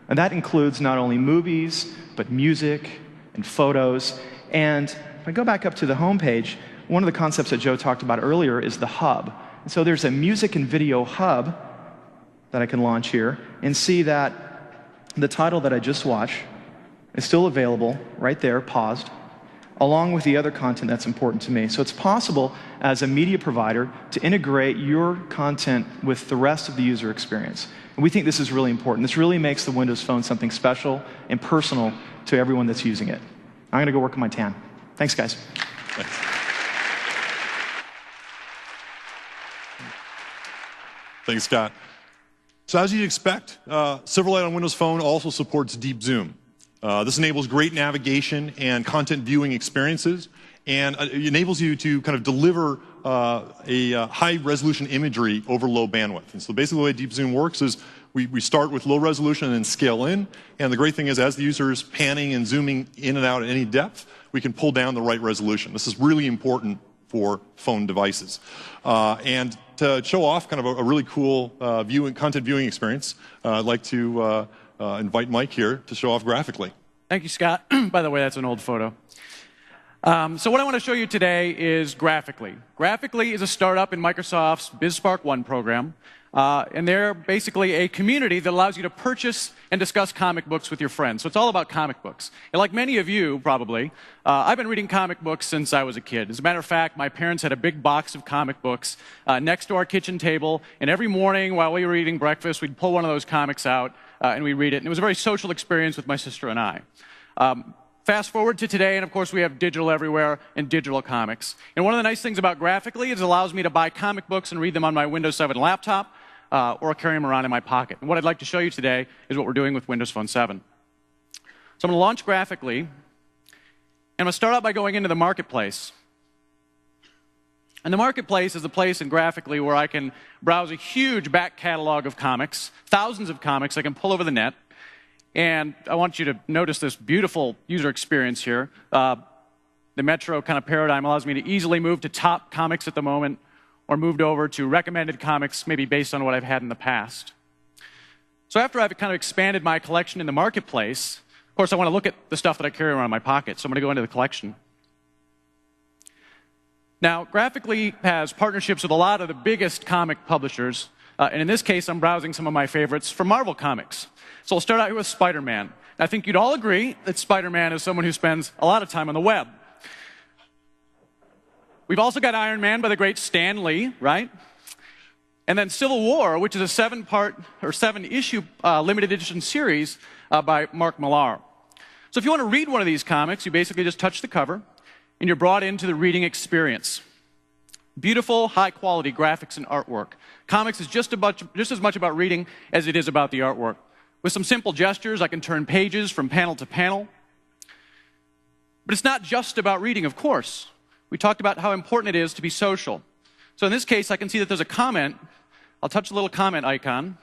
And that includes not only movies, but music and photos. And if I go back up to the home page, one of the concepts that Joe talked about earlier is the hub. And so there's a music and video hub that I can launch here and see that the title that I just watched is still available right there, paused, along with the other content that's important to me. So it's possible as a media provider to integrate your content with the rest of the user experience. And we think this is really important. This really makes the Windows Phone something special and personal to everyone that's using it. I'm going to go work on my tan. Thanks, guys. Thanks. Thanks, Scott. So as you'd expect, Silverlight on Windows Phone also supports Deep Zoom. This enables great navigation and content viewing experiences, and it enables you to kind of deliver a high-resolution imagery over low bandwidth. And so basically the way Deep Zoom works is we start with low resolution and then scale in, and the great thing is as the user is panning and zooming in and out at any depth, we can pull down the right resolution. This is really important for phone devices. And to show off kind of a really cool content viewing experience, I'd like to invite Mike here to show off graphically. Thank you, Scott. By the way, that's an old photo. So what I want to show you today is Graphically. Graphically is a startup in Microsoft's BizSpark 1 program. And they're basically a community that allows you to purchase and discuss comic books with your friends. So it's all about comic books. And like many of you, probably, I've been reading comic books since I was a kid. As a matter of fact, my parents had a big box of comic books next to our kitchen table. And every morning while we were eating breakfast, we'd pull one of those comics out and we'd read it. And it was a very social experience with my sister and I. Fast forward to today, and of course we have digital everywhere and digital comics. And one of the nice things about Graphically is it allows me to buy comic books and read them on my Windows 7 laptop or carry them around in my pocket. And what I'd like to show you today is what we're doing with Windows Phone 7. So I'm going to launch Graphically, and I'm going to start out by going into the Marketplace. And the Marketplace is a place in Graphically where I can browse a huge back catalog of comics, thousands of comics I can pull over the net. And I want you to notice this beautiful user experience here. The Metro kind of paradigm allows me to easily move to top comics at the moment or moved over to recommended comics, maybe based on what I've had in the past. So after I've kind of expanded my collection in the Marketplace, of course I want to look at the stuff that I carry around in my pocket. So I'm going to go into the collection. Now, Graphically has partnerships with a lot of the biggest comic publishers. And in this case, I'm browsing some of my favorites from Marvel Comics. So I'll start out here with Spider-Man. I think you'd all agree that Spider-Man is someone who spends a lot of time on the web. We've also got Iron Man by the great Stan Lee, right? And then Civil War, which is a seven-issue limited edition series by Mark Millar. So if you want to read one of these comics, you basically just touch the cover, and you're brought into the reading experience. Beautiful, high-quality graphics and artwork. Comics is just as much about reading as it is about the artwork. With some simple gestures, I can turn pages from panel to panel. But it's not just about reading, of course. We talked about how important it is to be social. So in this case, I can see that there's a comment. I'll touch the little comment icon.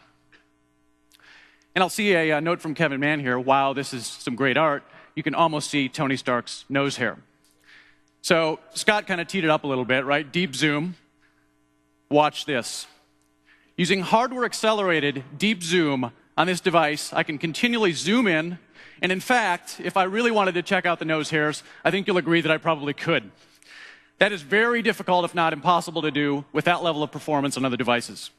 And I'll see a note from Kevin Mann here. Wow, this is some great art. You can almost see Tony Stark's nose hair. So Scott kind of teed it up a little bit, right? Deep zoom. Watch this. Using hardware-accelerated deep zoom on this device, I can continually zoom in. And in fact, if I really wanted to check out the nose hairs, I think you'll agree that I probably could. That is very difficult, if not impossible, to do with that level of performance on other devices.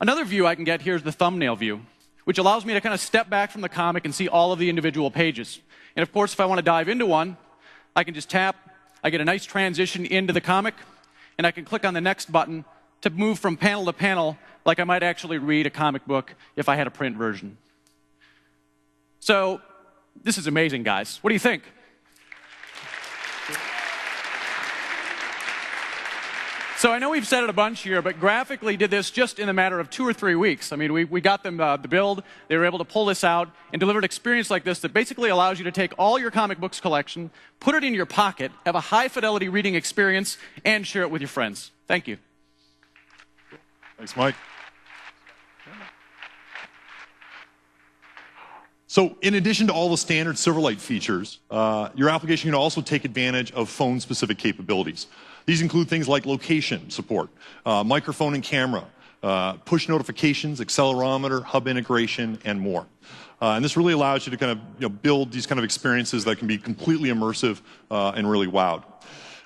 Another view I can get here is the thumbnail view, which allows me to kind of step back from the comic and see all of the individual pages. And of course, if I want to dive into one, I can just tap. I get a nice transition into the comic, and I can click on the next button to move from panel to panel like I might actually read a comic book if I had a print version. So this is amazing, guys. What do you think? So I know we've said it a bunch here, but Graphically did this just in a matter of 2 or 3 weeks. I mean, we got them the build. They were able to pull this out and deliver an experience like this that basically allows you to take all your comic books collection, put it in your pocket, have a high-fidelity reading experience, and share it with your friends. Thank you. Thanks, Mike. So in addition to all the standard Silverlight features, your application can also take advantage of phone-specific capabilities. These include things like location support, microphone and camera, push notifications, accelerometer, hub integration, and more. And this really allows you to kind of build these kind of experiences that can be completely immersive and really wowed.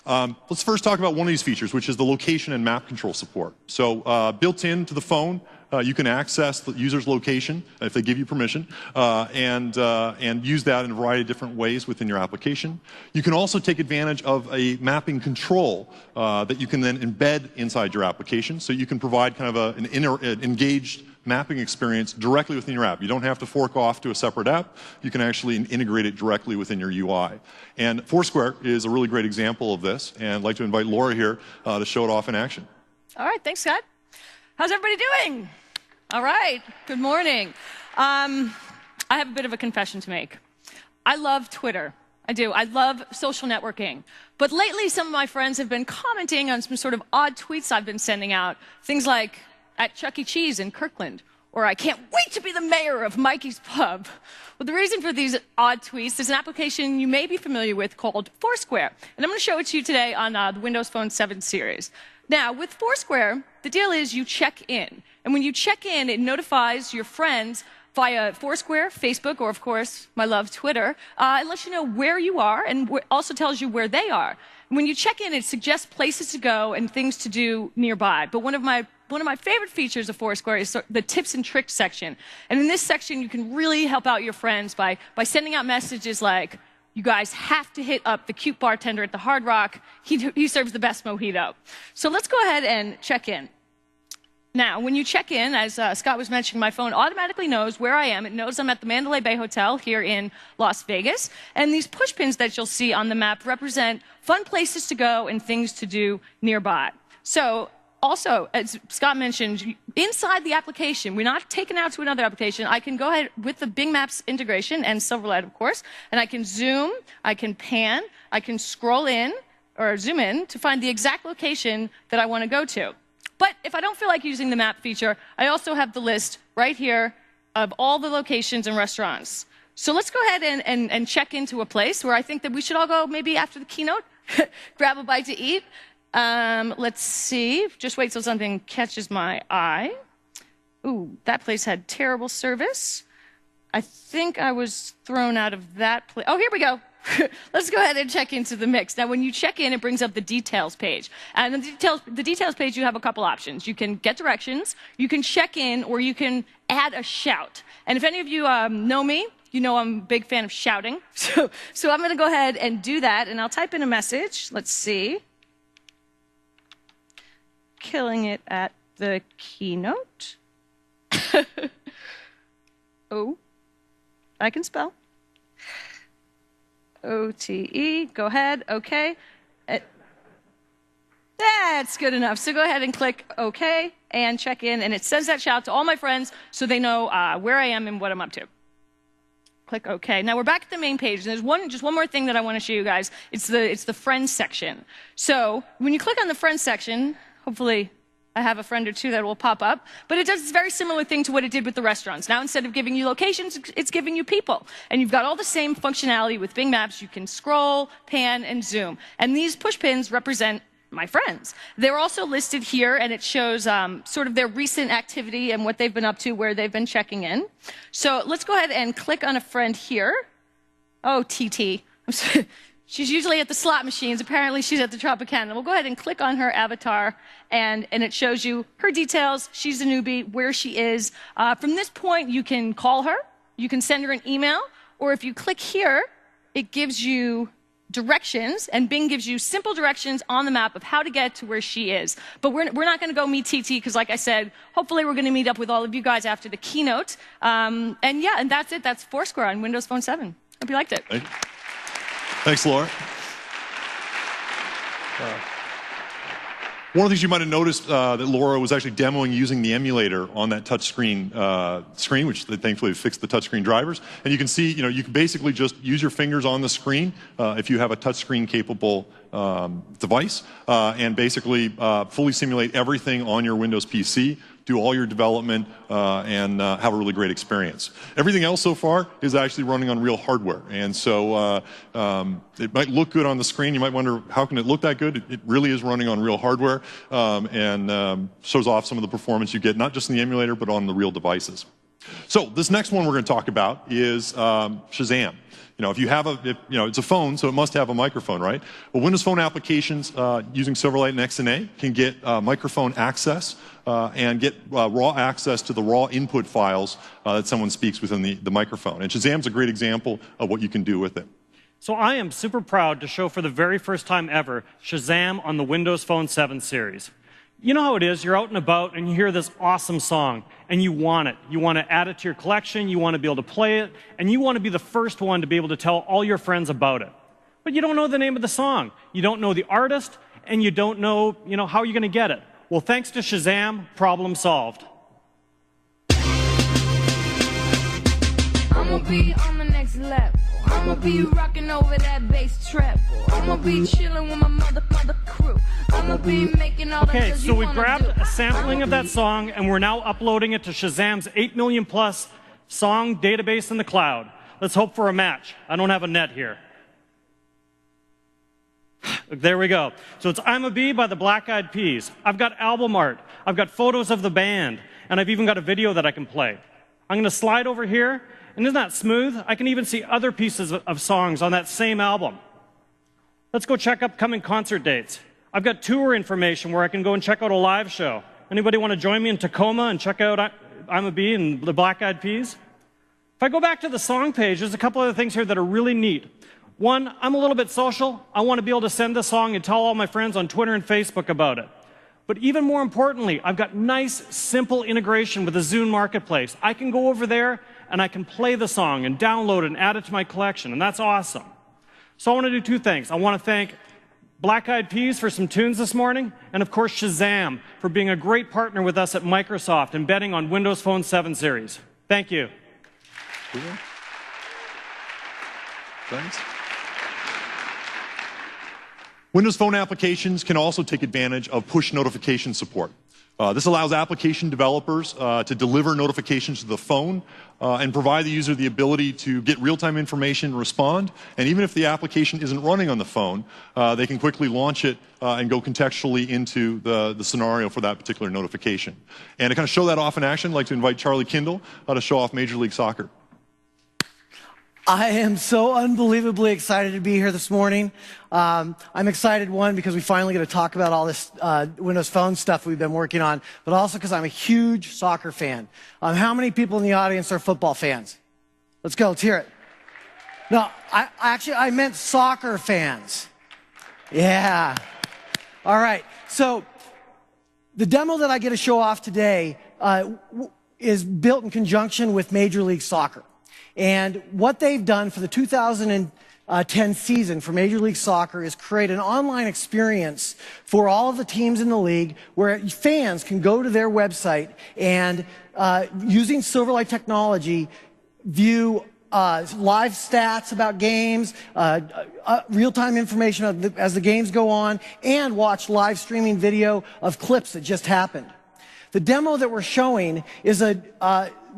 Let's first talk about one of these features, which is the location and map control support. So built into the phone, you can access the user's location if they give you permission, and use that in a variety of different ways within your application. You can also take advantage of a mapping control that you can then embed inside your application, so you can provide kind of an engaged mapping experience directly within your app. You don't have to fork off to a separate app. You can actually integrate it directly within your UI. And Foursquare is a really great example of this, and I'd like to invite Laura here to show it off in action. All right, thanks, Scott. How's everybody doing? All right, good morning. I have a bit of a confession to make. I love Twitter. I do. I love social networking. But lately, some of my friends have been commenting on some sort of odd tweets I've been sending out. Things like, at Chuck E. Cheese in Kirkland, or I can't wait to be the mayor of Mikey's Pub. Well, the reason for these odd tweets is an application you may be familiar with called Foursquare. And I'm going to show it to you today on the Windows Phone 7 series. Now, with Foursquare, the deal is you check in. And when you check in, it notifies your friends via Foursquare, Facebook, or of course, my love, Twitter, and lets you know where you are and also tells you where they are. And when you check in, it suggests places to go and things to do nearby. But one of my favorite features of Foursquare is the tips and tricks section. And in this section, you can really help out your friends by sending out messages like, you guys have to hit up the cute bartender at the Hard Rock. He serves the best mojito. So let's go ahead and check in. Now, when you check in, as Scott was mentioning, my phone automatically knows where I am. It knows I'm at the Mandalay Bay Hotel here in Las Vegas. And these push pins that you'll see on the map represent fun places to go and things to do nearby. So also, as Scott mentioned, inside the application, we're not taken out to another application. I can go ahead with the Bing Maps integration and Silverlight, of course, and I can zoom, I can pan, I can scroll in or zoom in to find the exact location that I want to go to. But if I don't feel like using the map feature, I also have the list right here of all the locations and restaurants. So let's go ahead and check into a place where I think that we should all go maybe after the keynote, grab a bite to eat. Let's see. Just wait till something catches my eye. Ooh, that place had terrible service. I think I was thrown out of that place. Oh, here we go. Let's go ahead and check into the Mix. Now, when you check in, it brings up the details page. And in the details page, you have a couple options. You can get directions, you can check in, or you can add a shout. And if any of you know me, you know I'm a big fan of shouting. So I'm going to go ahead and do that, and I'll type in a message. Let's see. Killing it at the keynote. Oh, I can spell. O-T-E, go ahead, okay. That's good enough. So go ahead and click OK and check in, and it sends that shout to all my friends so they know where I am and what I'm up to. Click OK. Now we're back at the main page, and there's just one more thing that I want to show you guys. It's the Friends section. So when you click on the Friends section, hopefully I have a friend or two that will pop up. But it does this very similar thing to what it did with the restaurants. Now, instead of giving you locations, it's giving you people. And you've got all the same functionality with Bing Maps. You can scroll, pan, and zoom. And these push pins represent my friends. They're also listed here, and it shows sort of their recent activity and what they've been up to, where they've been checking in. So let's go ahead and click on a friend here. Oh, TT. She's usually at the slot machines. Apparently, she's at the Tropicana. We'll go ahead and click on her avatar, and it shows you her details. She's a newbie, where she is. From this point, you can call her. You can send her an email. Or if you click here, it gives you directions, and Bing gives you simple directions on the map of how to get to where she is. But we're not going to go meet TT because, like I said, hopefully we're going to meet up with all of you guys after the keynote. And that's it. That's Foursquare on Windows Phone 7. Hope you liked it. Thanks, Laura. One of the things you might have noticed that Laura was actually demoing using the emulator on that touchscreen screen, which they thankfully fixed the touchscreen drivers. And you can see, you can basically just use your fingers on the screen if you have a touchscreen capable device, and basically fully simulate everything on your Windows PC, do all your development, and have a really great experience. Everything else so far is actually running on real hardware. And so it might look good on the screen. You might wonder, how can it look that good? It really is running on real hardware, and shows off some of the performance you get, not just in the emulator, but on the real devices. So this next one we're going to talk about is Shazam. If you have it's a phone, so it must have a microphone, right? Well, Windows Phone applications using Silverlight and XNA can get microphone access and get raw access to the raw input files that someone speaks within the microphone. And Shazam's a great example of what you can do with it. So I am super proud to show for the very first time ever Shazam on the Windows Phone 7 series. You know how it is, you're out and about and you hear this awesome song and you want it. You want to add it to your collection, you want to be able to play it, and you want to be the first one to be able to tell all your friends about it. But you don't know the name of the song, you don't know the artist, and you don't know, how you're going to get it. Well, thanks to Shazam, problem solved. I'ma be on the next level. I'ma be rocking over that bass treble. I'ma be chilling with my mother crew. I'ma be making all Okay, so we grabbed a sampling of that song and we're now uploading it to Shazam's 8 million plus song database in the cloud. Let's hope for a match. I don't have a net here. There we go. So it's I'm a Bee by the Black Eyed Peas. I've got album art. I've got photos of the band. And I've even got a video that I can play. I'm going to slide over here. And isn't that smooth? I can even see other pieces of songs on that same album. Let's go check upcoming concert dates. I've got tour information where I can go and check out a live show. Anybody want to join me in Tacoma and check out I'm a Bee and the Black Eyed Peas? If I go back to the song page, there's a couple other things here that are really neat. One, I'm a little bit social. I want to be able to send this song and tell all my friends on Twitter and Facebook about it. But even more importantly, I've got nice, simple integration with the Zune Marketplace. I can go over there and I can play the song and download it and add it to my collection, and that's awesome. So I want to do two things. I want to thank Black Eyed Peas for some tunes this morning, and of course Shazam for being a great partner with us at Microsoft and betting on Windows Phone 7 series. Thank you. Thanks. Windows Phone applications can also take advantage of push notification support. This allows application developers to deliver notifications to the phone and provide the user the ability to get real-time information, respond, and even if the application isn't running on the phone, they can quickly launch it and go contextually into the scenario for that particular notification. And to kind of show that off in action, I'd like to invite Charlie Kindle to show off Major League Soccer. I am so unbelievably excited to be here this morning. I'm excited, one, because we finally get to talk about all this Windows Phone stuff we've been working on, but also because I'm a huge soccer fan. How many people in the audience are football fans? Let's go, let's hear it. No, I meant soccer fans. Yeah. All right, so the demo that I get to show off today is built in conjunction with Major League Soccer. And what they've done for the 2010 season for Major League Soccer is create an online experience for all of the teams in the league where fans can go to their website and, using Silverlight technology, view live stats about games, real-time information as the games go on, and watch live streaming video of clips that just happened. The demo that we're showing is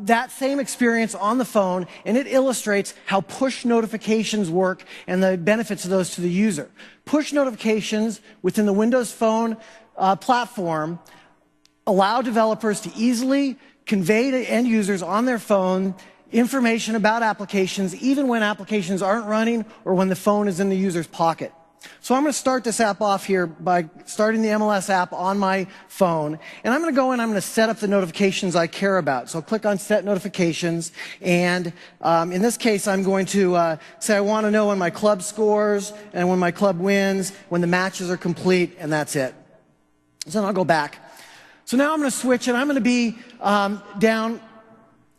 that same experience on the phone, and it illustrates how push notifications work and the benefits of those to the user. Push notifications within the Windows Phone platform allow developers to easily convey to end users on their phone information about applications, even when applications aren't running or when the phone is in the user's pocket. So I'm going to start this app off here by starting the MLS app on my phone. And I'm going to go in, I'm going to set up the notifications I care about. So I'll click on Set Notifications. And in this case, I'm going to say I want to know when my club scores and when my club wins, when the matches are complete, and that's it. So then I'll go back. So now I'm going to switch, and I'm going to be down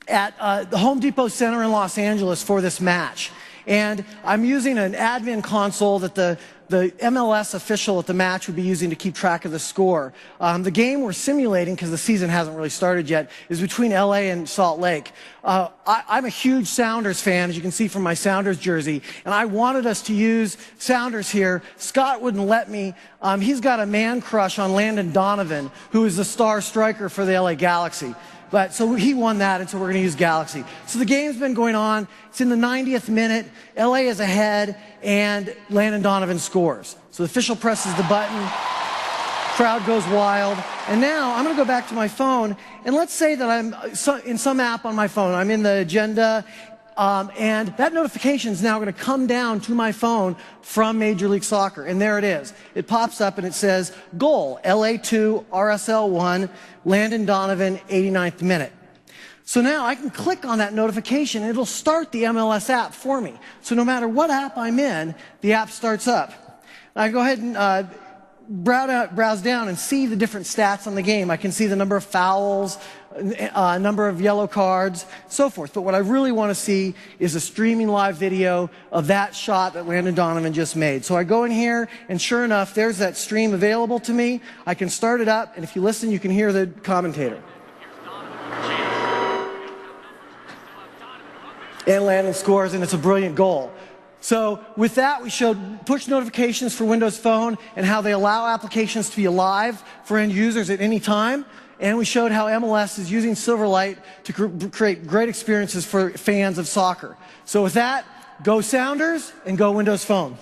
at the Home Depot Center in Los Angeles for this match. And I'm using an admin console that the MLS official at the match would be using to keep track of the score. The game we're simulating, because the season hasn't really started yet, is between LA and Salt Lake. I'm a huge Sounders fan, as you can see from my Sounders jersey, and I wanted us to use Sounders here. Scott wouldn't let me. He's got a man crush on Landon Donovan, who is the star striker for the LA Galaxy. But so he won that, and so we're going to use Galaxy. So the game's been going on. It's in the 90th minute. LA is ahead, and Landon Donovan scores. So the official presses the button. Crowd goes wild. And now I'm going to go back to my phone, and let's say that I'm in some app on my phone. I'm in the agenda, and that notification is now going to come down to my phone from Major League Soccer. And there it is. It pops up and it says, goal, LA2, RSL1, Landon Donovan, 89th minute. So now I can click on that notification and it'll start the MLS app for me. So no matter what app I'm in, the app starts up. I go ahead and browse down and see the different stats on the game. I can see the number of fouls, number of yellow cards, so forth. But what I really want to see is a streaming live video of that shot that Landon Donovan just made. So I go in here, and sure enough, there's that stream available to me. I can start it up, and if you listen, you can hear the commentator. And Landon scores, and it's a brilliant goal. So with that, we showed push notifications for Windows Phone and how they allow applications to be alive for end users at any time. And we showed how MLS is using Silverlight to create great experiences for fans of soccer. So with that, go Sounders and go Windows Phone.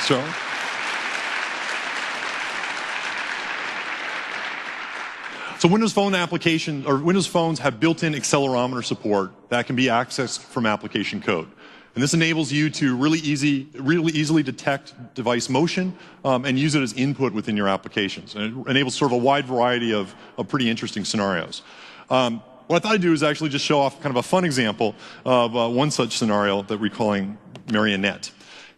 So, Windows Phone application or Windows Phones have built-in accelerometer support that can be accessed from application code. And this enables you to really easily detect device motion and use it as input within your applications. And it enables sort of a wide variety of pretty interesting scenarios. What I thought I'd do is actually just show off kind of a fun example of one such scenario that we're calling Marionette.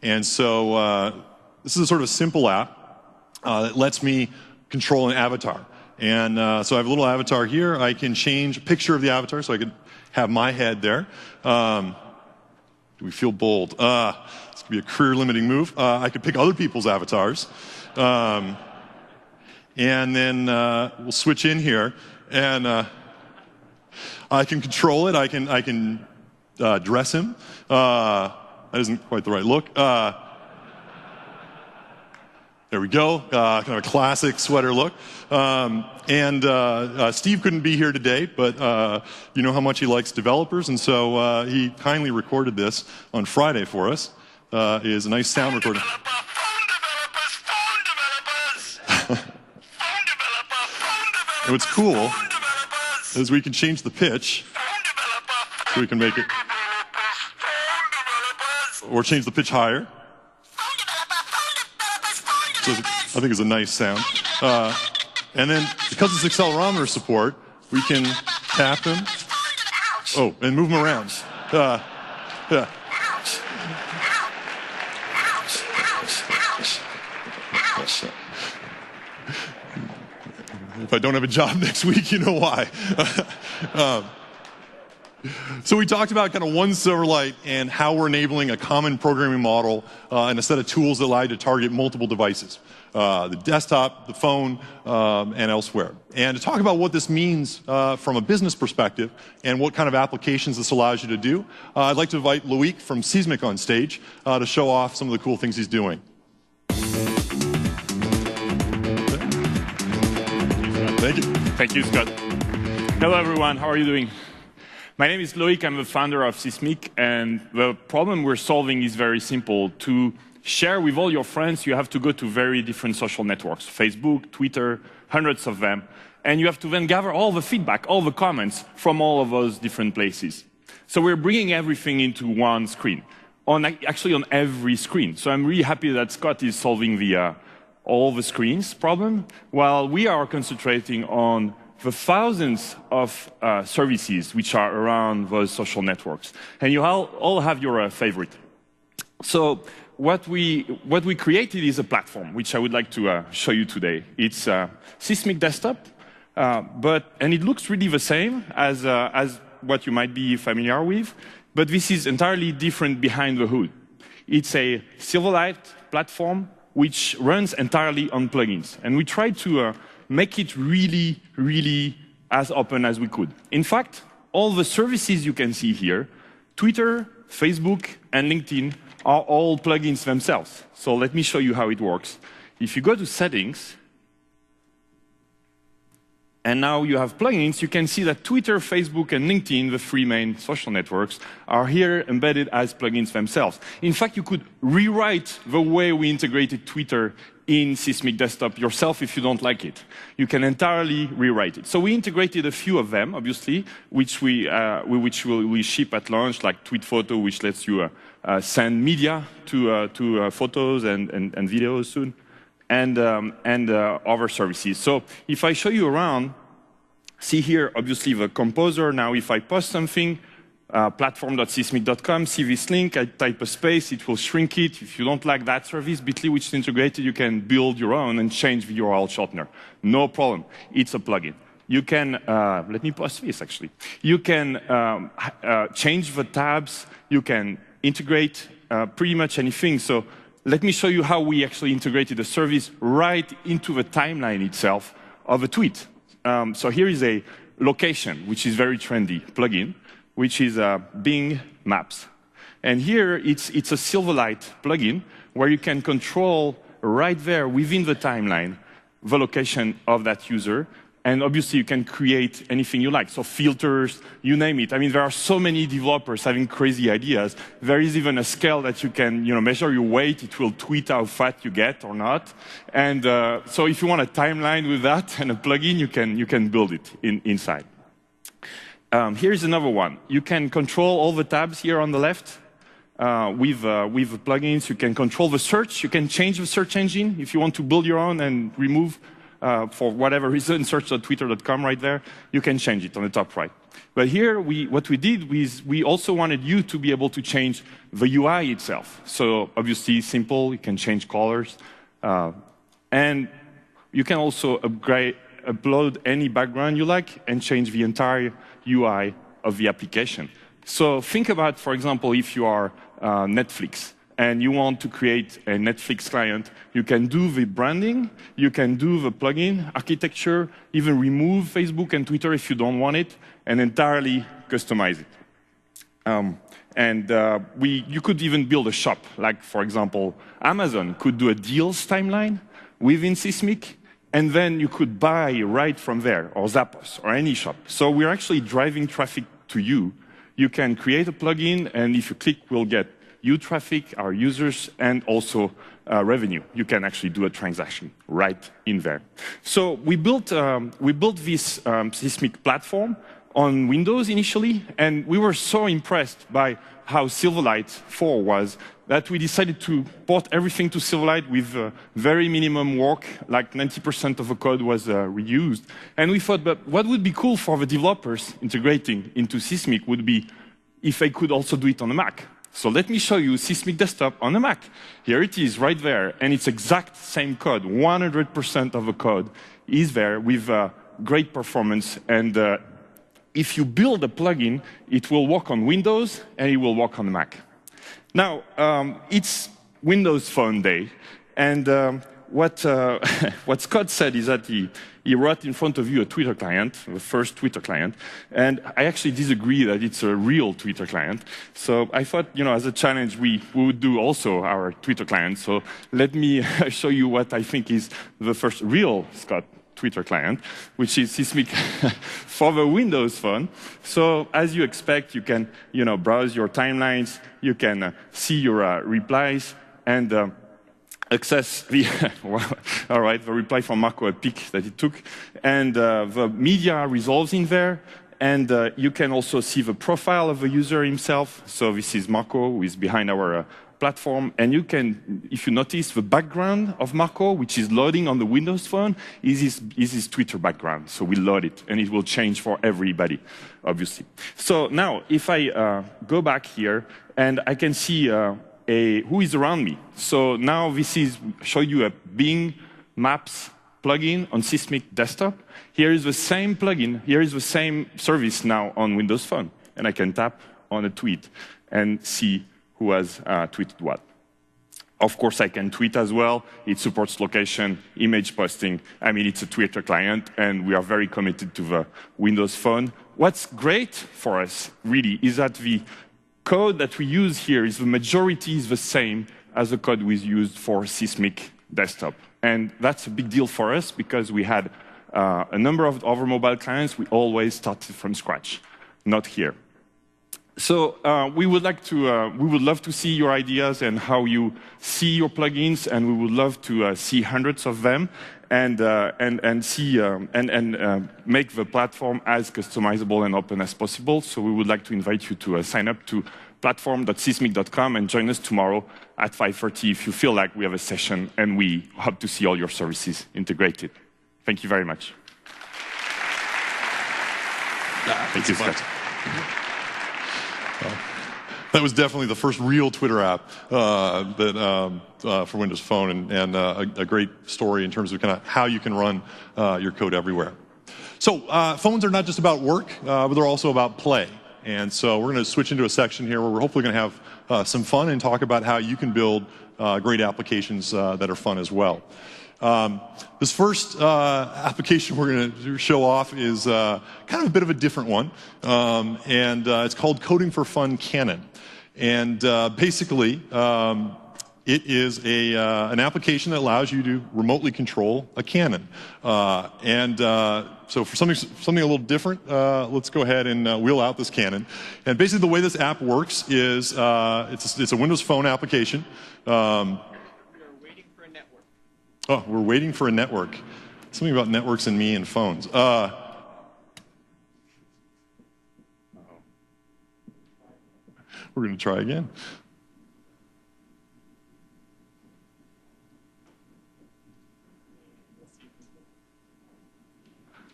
And so this is a sort of simple app that lets me control an avatar. And so I have a little avatar here. I can change a picture of the avatar, so I could have my head there. Do we feel bold? This could be a career-limiting move. I could pick other people's avatars. And then we'll switch in here. And I can control it. I can dress him. That isn't quite the right look. There we go, kind of a classic sweater look. Steve couldn't be here today, but you know how much he likes developers, and so he kindly recorded this on Friday for us. It is a nice sound recording. And what's cool is we can change the pitch, so we can make it, or change the pitch higher. So I think it's a nice sound. And then, because it's accelerometer support, we can tap him. Oh, and move him around. Yeah. If I don't have a job next week, you know why. So we talked about kind of one Silverlight and how we're enabling a common programming model and a set of tools that allow you to target multiple devices, the desktop, the phone, and elsewhere. And to talk about what this means from a business perspective and what kind of applications this allows you to do, I'd like to invite Loic from Seismic on stage to show off some of the cool things he's doing. Thank you. Thank you, Scott. Hello, everyone. How are you doing? My name is Loic. I'm the founder of Seismic, and the problem we're solving is very simple. To share with all your friends, you have to go to very different social networks, Facebook, Twitter, hundreds of them, and you have to then gather all the feedback, all the comments from all of those different places. So we're bringing everything into one screen. actually on every screen. So I'm really happy that Scott is solving all the screens problem, while we are concentrating on the thousands of services which are around those social networks. And you all have your favorite. So what we created is a platform, which I would like to show you today. It's Sysmic Desktop, and it looks really the same as what you might be familiar with, but this is entirely different behind the hood. It's a Silverlight platform which runs entirely on plugins, and we tried to make it really, really as open as we could. In fact, all the services you can see here, Twitter, Facebook, and LinkedIn, are all plugins themselves. So let me show you how it works. If you go to Settings, and now you have plugins, you can see that Twitter, Facebook, and LinkedIn, the three main social networks, are here embedded as plugins themselves. In fact, you could rewrite the way we integrated Twitter in Sysmic Desktop yourself if you don't like it. You can entirely rewrite it. So we integrated a few of them, obviously, which we ship at launch, like Tweet Photo, which lets you send media to photos and videos soon, and other services. So if I show you around, see here, obviously, the composer. Now, if I post something, platform.sysmic.com, see this link, I type a space, it will shrink it. If you don't like that service, Bitly, which is integrated, you can build your own and change the URL shortener. No problem. It's a plugin. You can, let me post this, actually. You can change the tabs. You can integrate pretty much anything. So let me show you how we actually integrated the service right into the timeline itself of a tweet. So here is a location, which is very trendy plugin, which is Bing Maps. And here, it's a Silverlight plugin where you can control right there within the timeline the location of that user. And obviously, you can create anything you like. So filters, you name it. I mean, there are so many developers having crazy ideas. There is even a scale that you can measure your weight. It will tweet how fat you get or not. And so if you want a timeline with that and a plugin, you can build it inside. Here's another one. You can control all the tabs here on the left with the plugins. You can control the search. You can change the search engine if you want to build your own and remove, for whatever reason, search.twitter.com right there. You can change it on the top right. But here, what we did was we also wanted you to be able to change the UI itself. So obviously, simple. You can change colors. And you can also upload any background you like and change the entire UI of the application. So think about, for example, if you are Netflix and you want to create a Netflix client, you can do the branding, you can do the plugin architecture, even remove Facebook and Twitter if you don't want it, and entirely customize it. You could even build a shop, like, for example, Amazon could do a deals timeline within Sysmic, and then you could buy right from there, or Zappos, or any shop. So we're actually driving traffic to you. You can create a plugin, and if you click, we'll get you traffic, our users, and also revenue. You can actually do a transaction right in there. So we built this Sysmic platform on Windows initially, and we were so impressed by how Silverlight 4 was that we decided to port everything to Silverlight with very minimum work, like 90% of the code was reused. And we thought, but what would be cool for the developers integrating into Sysmic would be if they could also do it on a Mac. So let me show you Sysmic Desktop on a Mac. Here it is right there, and it's exact same code. 100% of the code is there with great performance. And if you build a plugin, it will work on Windows, and it will work on the Mac. Now, it's Windows Phone Day, and what Scott said is that he wrote in front of you a Twitter client, the first Twitter client, and I actually disagree that it's a real Twitter client. So I thought, as a challenge, we would do also our Twitter client. So let me show you what I think is the first real Scott Twitter client, which is Sysmic for the Windows Phone. So as you expect, you can browse your timelines, you can see your replies, and access the the reply from Marco, a pic that he took, and the media resolves in there, And you can also see the profile of the user himself. So this is Marco, who is behind our platform. And you can, if you notice, the background of Marco, which is loading on the Windows Phone, is his Twitter background. So we load it, and it will change for everybody, obviously. So now, if I go back here, and I can see who is around me. So now this is show you a Bing Maps plugin on Sysmic desktop. Here is the same plugin. Here is the same service now on Windows Phone. And I can tap on a tweet and see who has tweeted what. Of course, I can tweet as well. It supports location, image posting. I mean, it's a Twitter client, and we are very committed to the Windows Phone. What's great for us, really, is that the code that we use here is the majority is the same as the code we used for Sysmic desktop. And that's a big deal for us because we had a number of other mobile clients. We always started from scratch, not here. So we would love to see your ideas and how you see your plugins, and we would love to see hundreds of them and make the platform as customizable and open as possible. So we would like to invite you to sign up to platform.sysmic.com and join us tomorrow at 5:30 if you feel like we have a session, and we hope to see all your services integrated. Thank you very much. Thank you, Scott. That was definitely the first real Twitter app for Windows Phone, and a great story in terms of kind of how you can run your code everywhere. So phones are not just about work, but they're also about play. And so we're going to switch into a section here where we're hopefully going to have some fun and talk about how you can build great applications that are fun as well. This first application we're going to show off is kind of a bit of a different one, and it's called Coding for Fun Canon. And basically, it is an application that allows you to remotely control a cannon. So for something a little different, let's go ahead and wheel out this cannon. And basically, the way this app works is it's a Windows Phone application. Oh, we're waiting for a network. Something about networks and me and phones. We're going to try again.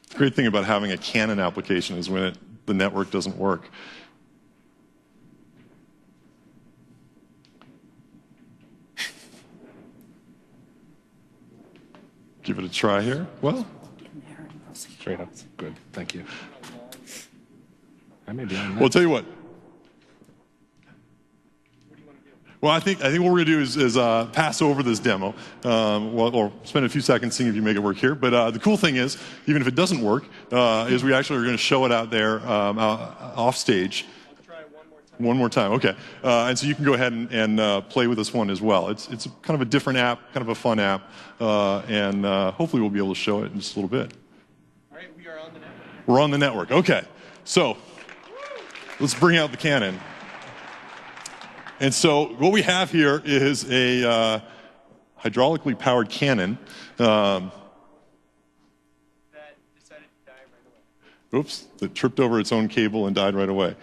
The great thing about having a Canon application is when the network doesn't work. Give it a try here. Well, straight up. Good. Thank you. I may be on that. Well, I'll tell you what. Well, I think what we're going to do is pass over this demo, or spend a few seconds seeing if you make it work here. But the cool thing is, even if it doesn't work, is we actually are going to show it out there off stage. One more time, okay. And so you can go ahead and play with this one as well. It's kind of a different app, kind of a fun app, and hopefully we'll be able to show it in just a little bit. All right, we are on the network. We're on the network, okay. So let's bring out the cannon. And so what we have here is a hydraulically powered cannon. That decided to die right away. Oops, that tripped over its own cable and died right away.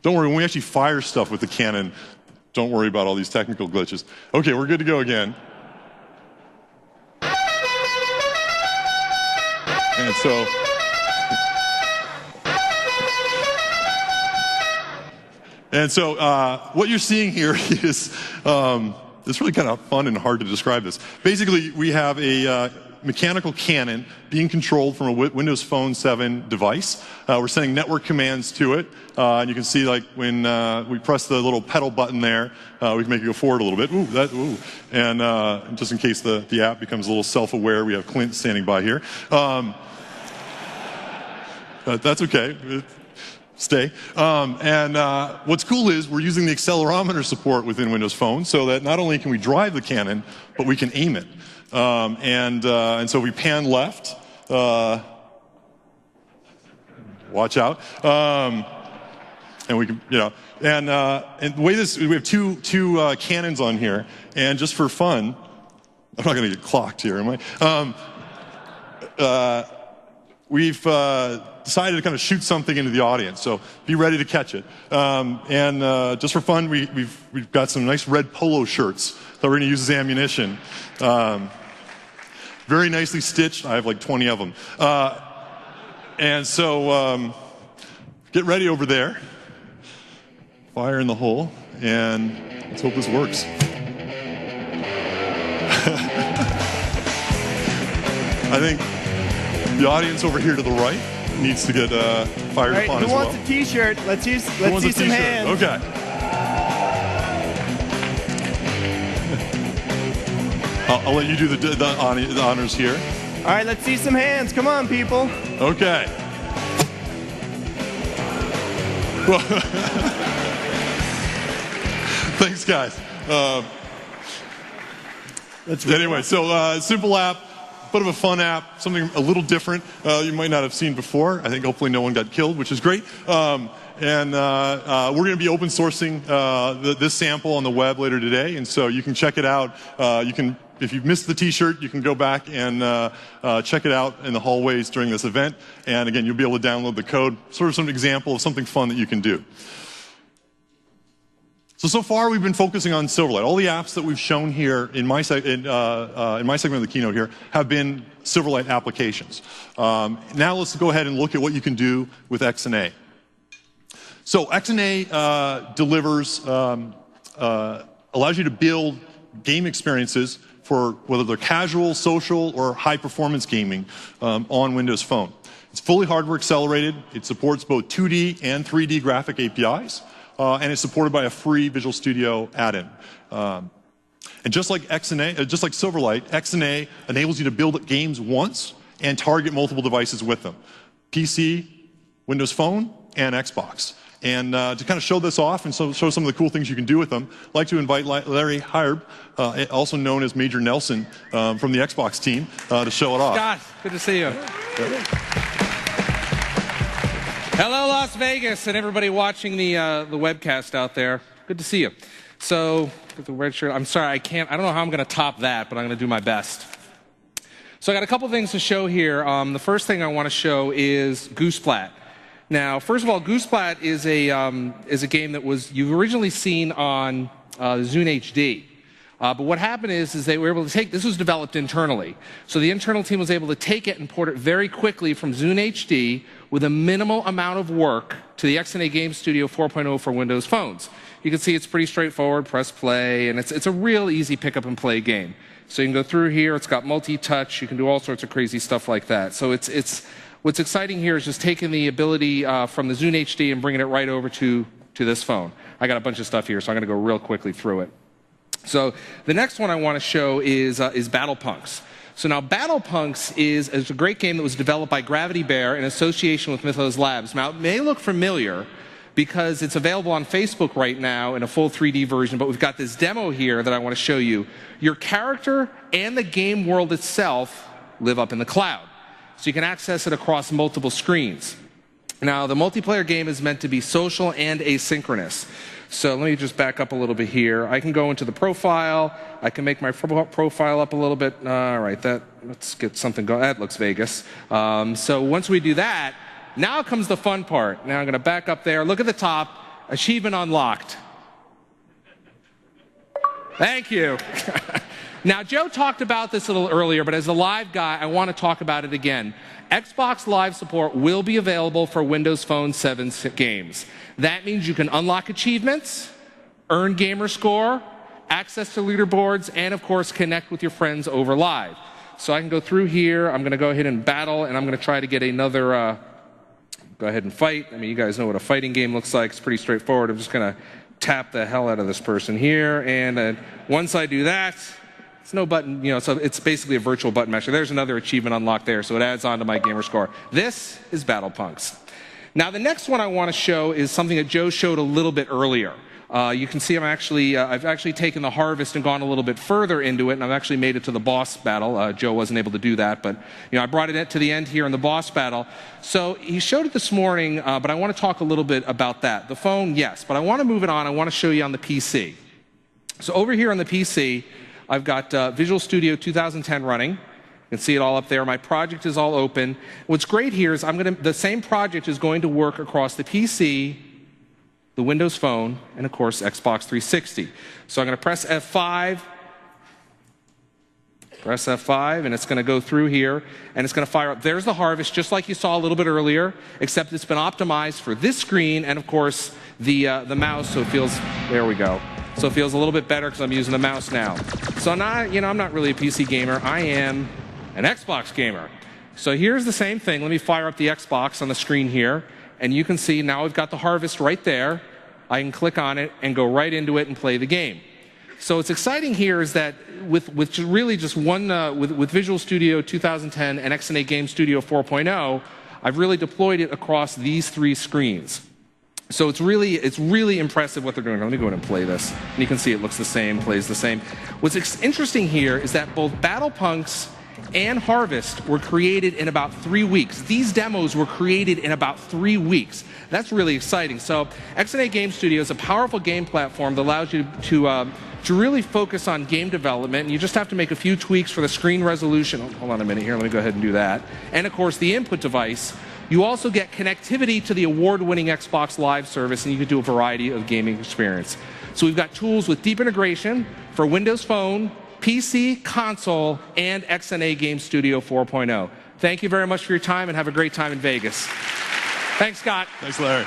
Don't worry, when we actually fire stuff with the cannon, don't worry about all these technical glitches. Okay, we're good to go again. And so, what you're seeing here is, it's really kind of fun and hard to describe this. Basically, we have a mechanical cannon being controlled from a Windows Phone 7 device. We're sending network commands to it. And you can see, like, when we press the little pedal button there, we can make it go forward a little bit. Ooh. And just in case the app becomes a little self-aware, we have Clint standing by here. That's okay. Stay. What's cool is we're using the accelerometer support within Windows Phone so that not only can we drive the cannon, but we can aim it. And so we pan left. Watch out. And we can, and the way we have two cannons on here, and just for fun, I'm not going to get clocked here, am I? we've decided to kind of shoot something into the audience, so be ready to catch it. Just for fun, we've got some nice red polo shirts that we're going to use as ammunition. Very nicely stitched. I have like 20 of them. Get ready over there. Fire in the hole, and let's hope this works. I think the audience over here to the right needs to get fired upon as well. Who wants a T-shirt? Let's see some hands. Okay. I'll let you do the honors here. All right, let's see some hands. Come on, people. Okay. Thanks, guys. Anyway, so simple app, bit of a fun app, something a little different you might not have seen before. I think hopefully no one got killed, which is great. We're going to be open sourcing this sample on the web later today, and so you can check it out. If you've missed the T-shirt, you can go back and check it out in the hallways during this event. And again, you'll be able to download the code, sort of some example of something fun that you can do. So far we've been focusing on Silverlight. All the apps that we've shown here in my segment of the keynote here have been Silverlight applications. Now let's go ahead and look at what you can do with XNA. So XNA delivers, allows you to build game experiences for whether they're casual, social, or high-performance gaming on Windows Phone. It's fully hardware accelerated. It supports both 2D and 3D graphic APIs. And it's supported by a free Visual Studio add-in. And just like XNA, just like Silverlight, XNA enables you to build games once and target multiple devices with them: PC, Windows Phone, and Xbox. And to kind of show this off and show some of the cool things you can do with them, I'd like to invite Larry Hyerb, also known as Major Nelson from the Xbox team, to show it off. Scott, good to see you. Hello, Las Vegas, and everybody watching the webcast out there. Good to see you. So, with the red shirt, I'm sorry, I don't know how I'm going to top that, but I'm going to do my best. So I got a couple things to show here. The first thing I want to show is Gooseplat. Now, first of all, Gooseplat is a game that you've originally seen on Zune HD. But what happened is they were able to take, this was developed internally. So the internal team was able to take it and port it very quickly from Zune HD with a minimal amount of work to the XNA Game Studio 4.0 for Windows phones. You can see it's pretty straightforward, press play, and it's a real easy pick up and play game. So you can go through here, it's got multi-touch, you can do all sorts of crazy stuff like that. So what's exciting here is just taking the ability from the Zune HD and bringing it right over to this phone. I got a bunch of stuff here, so I'm going to go real quickly through it. So the next one I want to show is Battle Punks. So now Battle Punks is a great game that was developed by Gravity Bear in association with Mythos Labs. Now it may look familiar because it's available on Facebook right now in a full 3D version, but we've got this demo here that I want to show you. Your character and the game world itself live up in the cloud. So you can access it across multiple screens. Now the multiplayer game is meant to be social and asynchronous. So let me just back up a little bit here. I can go into the profile. I can make my profile up a little bit. All right, let's get something going. That looks Vegas. So once we do that, now comes the fun part. Now I'm going to back up there. Look at the top. Achievement unlocked. Thank you. Now, Joe talked about this a little earlier, but as a live guy, I want to talk about it again. Xbox Live support will be available for Windows Phone 7 games. That means you can unlock achievements, earn gamer score, access to leaderboards, and of course connect with your friends over live. So I can go through here, I'm going to go ahead and battle, and I'm going to try to get another, go ahead and fight. I mean, you guys know what a fighting game looks like. It's pretty straightforward. I'm just going to tap the hell out of this person here, and once I do that, it's no button, so it's basically a virtual button masher. There's another achievement unlocked there, so it adds on to my gamer score. This is Battle Punks. Now, the next one I want to show is something that Joe showed a little bit earlier. You can see I've actually taken the harvest and gone a little bit further into it, and I've actually made it to the boss battle. Joe wasn't able to do that, but I brought it to the end here in the boss battle. So he showed it this morning, but I want to talk a little bit about that. The phone, yes, but I want to move it on. I want to show you on the PC. So over here on the PC, I've got Visual Studio 2010 running. You can see it all up there. My project is all open. What's great here is the same project is going to work across the PC, the Windows Phone, and of course Xbox 360. So I'm going to press F5. Press F5, and it's going to go through here, and it's going to fire up. There's the harvest, just like you saw a little bit earlier, except it's been optimized for this screen and, of course, the mouse, so it feels, there we go. So it feels a little bit better because I'm using the mouse now. So I'm not really a PC gamer. I am an Xbox gamer. So here's the same thing. Let me fire up the Xbox on the screen here, and you can see now we've got the harvest right there. I can click on it and go right into it and play the game. So what's exciting here is that with really just one, with Visual Studio 2010 and XNA Game Studio 4.0, I've really deployed it across these 3 screens. So it's really impressive what they're doing. Let me go ahead and play this. And you can see it looks the same, plays the same. What's interesting here is that both Battlepunks and Harvest were created in about 3 weeks. These demos were created in about 3 weeks. That's really exciting. So XNA Game Studio is a powerful game platform that allows you to really focus on game development, and you just have to make a few tweaks for the screen resolution. Oh, hold on a minute here, let me go ahead and do that. And of course, the input device. You also get connectivity to the award-winning Xbox Live service, and you can do a variety of gaming experience. So we've got tools with deep integration for Windows Phone, PC, console, and XNA Game Studio 4.0. Thank you very much for your time, and have a great time in Vegas. Thanks, Scott. Thanks, Larry.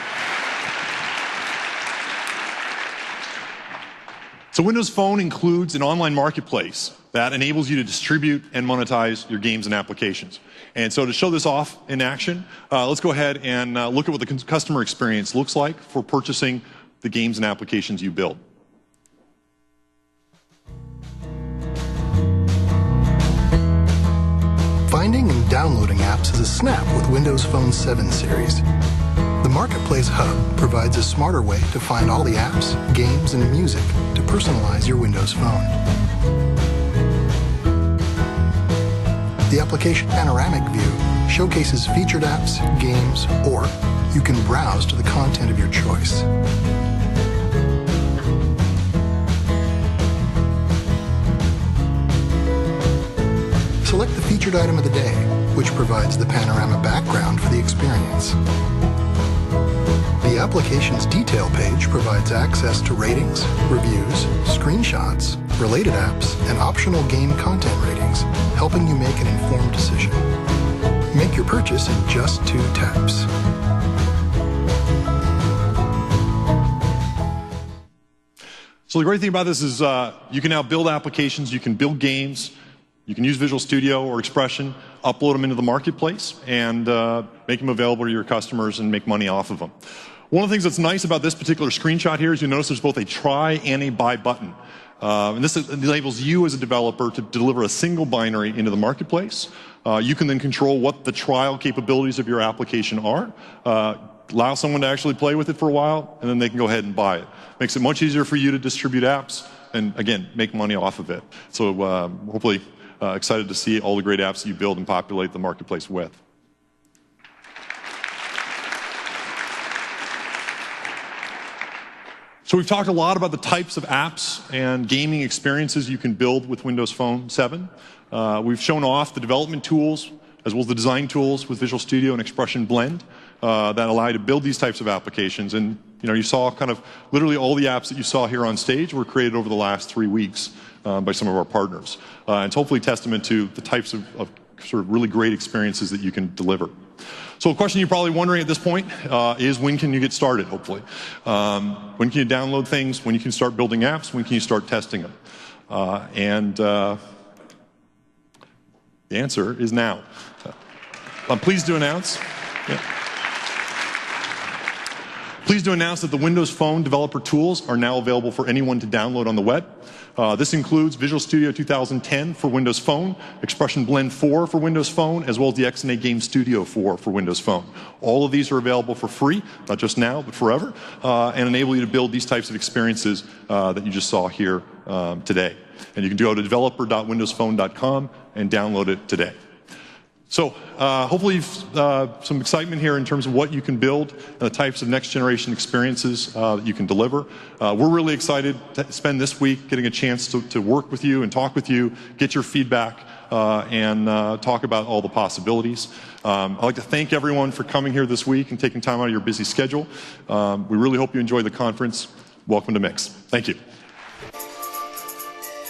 So Windows Phone includes an online marketplace that enables you to distribute and monetize your games and applications. And so to show this off in action, let's go ahead and look at what the customer experience looks like for purchasing the games and applications you build. Finding and downloading apps is a snap with Windows Phone 7 series. The Marketplace Hub provides a smarter way to find all the apps, games, and music to personalize your Windows Phone. The application panoramic view showcases featured apps, games, or you can browse to the content of your choice. Select the featured item of the day, which provides the panorama background for the experience. The application's detail page provides access to ratings, reviews, screenshots, related apps, and optional game content ratings, helping you make an informed decision. Make your purchase in just 2 taps. So the great thing about this is you can now build applications, you can build games, you can use Visual Studio or Expression, upload them into the marketplace, and make them available to your customers and make money off of them. One of the things that's nice about this particular screenshot here is you notice there's both a try and a buy button. And this enables you as a developer to deliver a single binary into the marketplace. You can then control what the trial capabilities of your application are, allow someone to actually play with it for a while, and then they can go ahead and buy it. Makes it much easier for you to distribute apps and, again, make money off of it. So hopefully excited to see all the great apps that you build and populate the marketplace with. So we've talked a lot about the types of apps and gaming experiences you can build with Windows Phone 7. We've shown off the development tools as well as the design tools with Visual Studio and Expression Blend that allow you to build these types of applications. And you saw kind of literally all the apps that you saw here on stage were created over the last 3 weeks by some of our partners. And it's hopefully a testament to the types of sort of really great experiences that you can deliver. So a question you're probably wondering at this point is when can you get started, hopefully? When can you download things? When you can start building apps? When can you start testing them? The answer is now. I'm pleased to announce. Pleased to announce that the Windows Phone developer tools are now available for anyone to download on the web. This includes Visual Studio 2010 for Windows Phone, Expression Blend 4 for Windows Phone, as well as the XNA Game Studio 4 for Windows Phone. All of these are available for free, not just now, but forever, and enable you to build these types of experiences that you just saw here today. And you can go to developer.windowsphone.com and download it today. So hopefully you've some excitement here in terms of what you can build and the types of next generation experiences that you can deliver. We're really excited to spend this week getting a chance to work with you and talk with you, get your feedback, and talk about all the possibilities. I'd like to thank everyone for coming here this week and taking time out of your busy schedule. We really hope you enjoy the conference. Welcome to MIX. Thank you.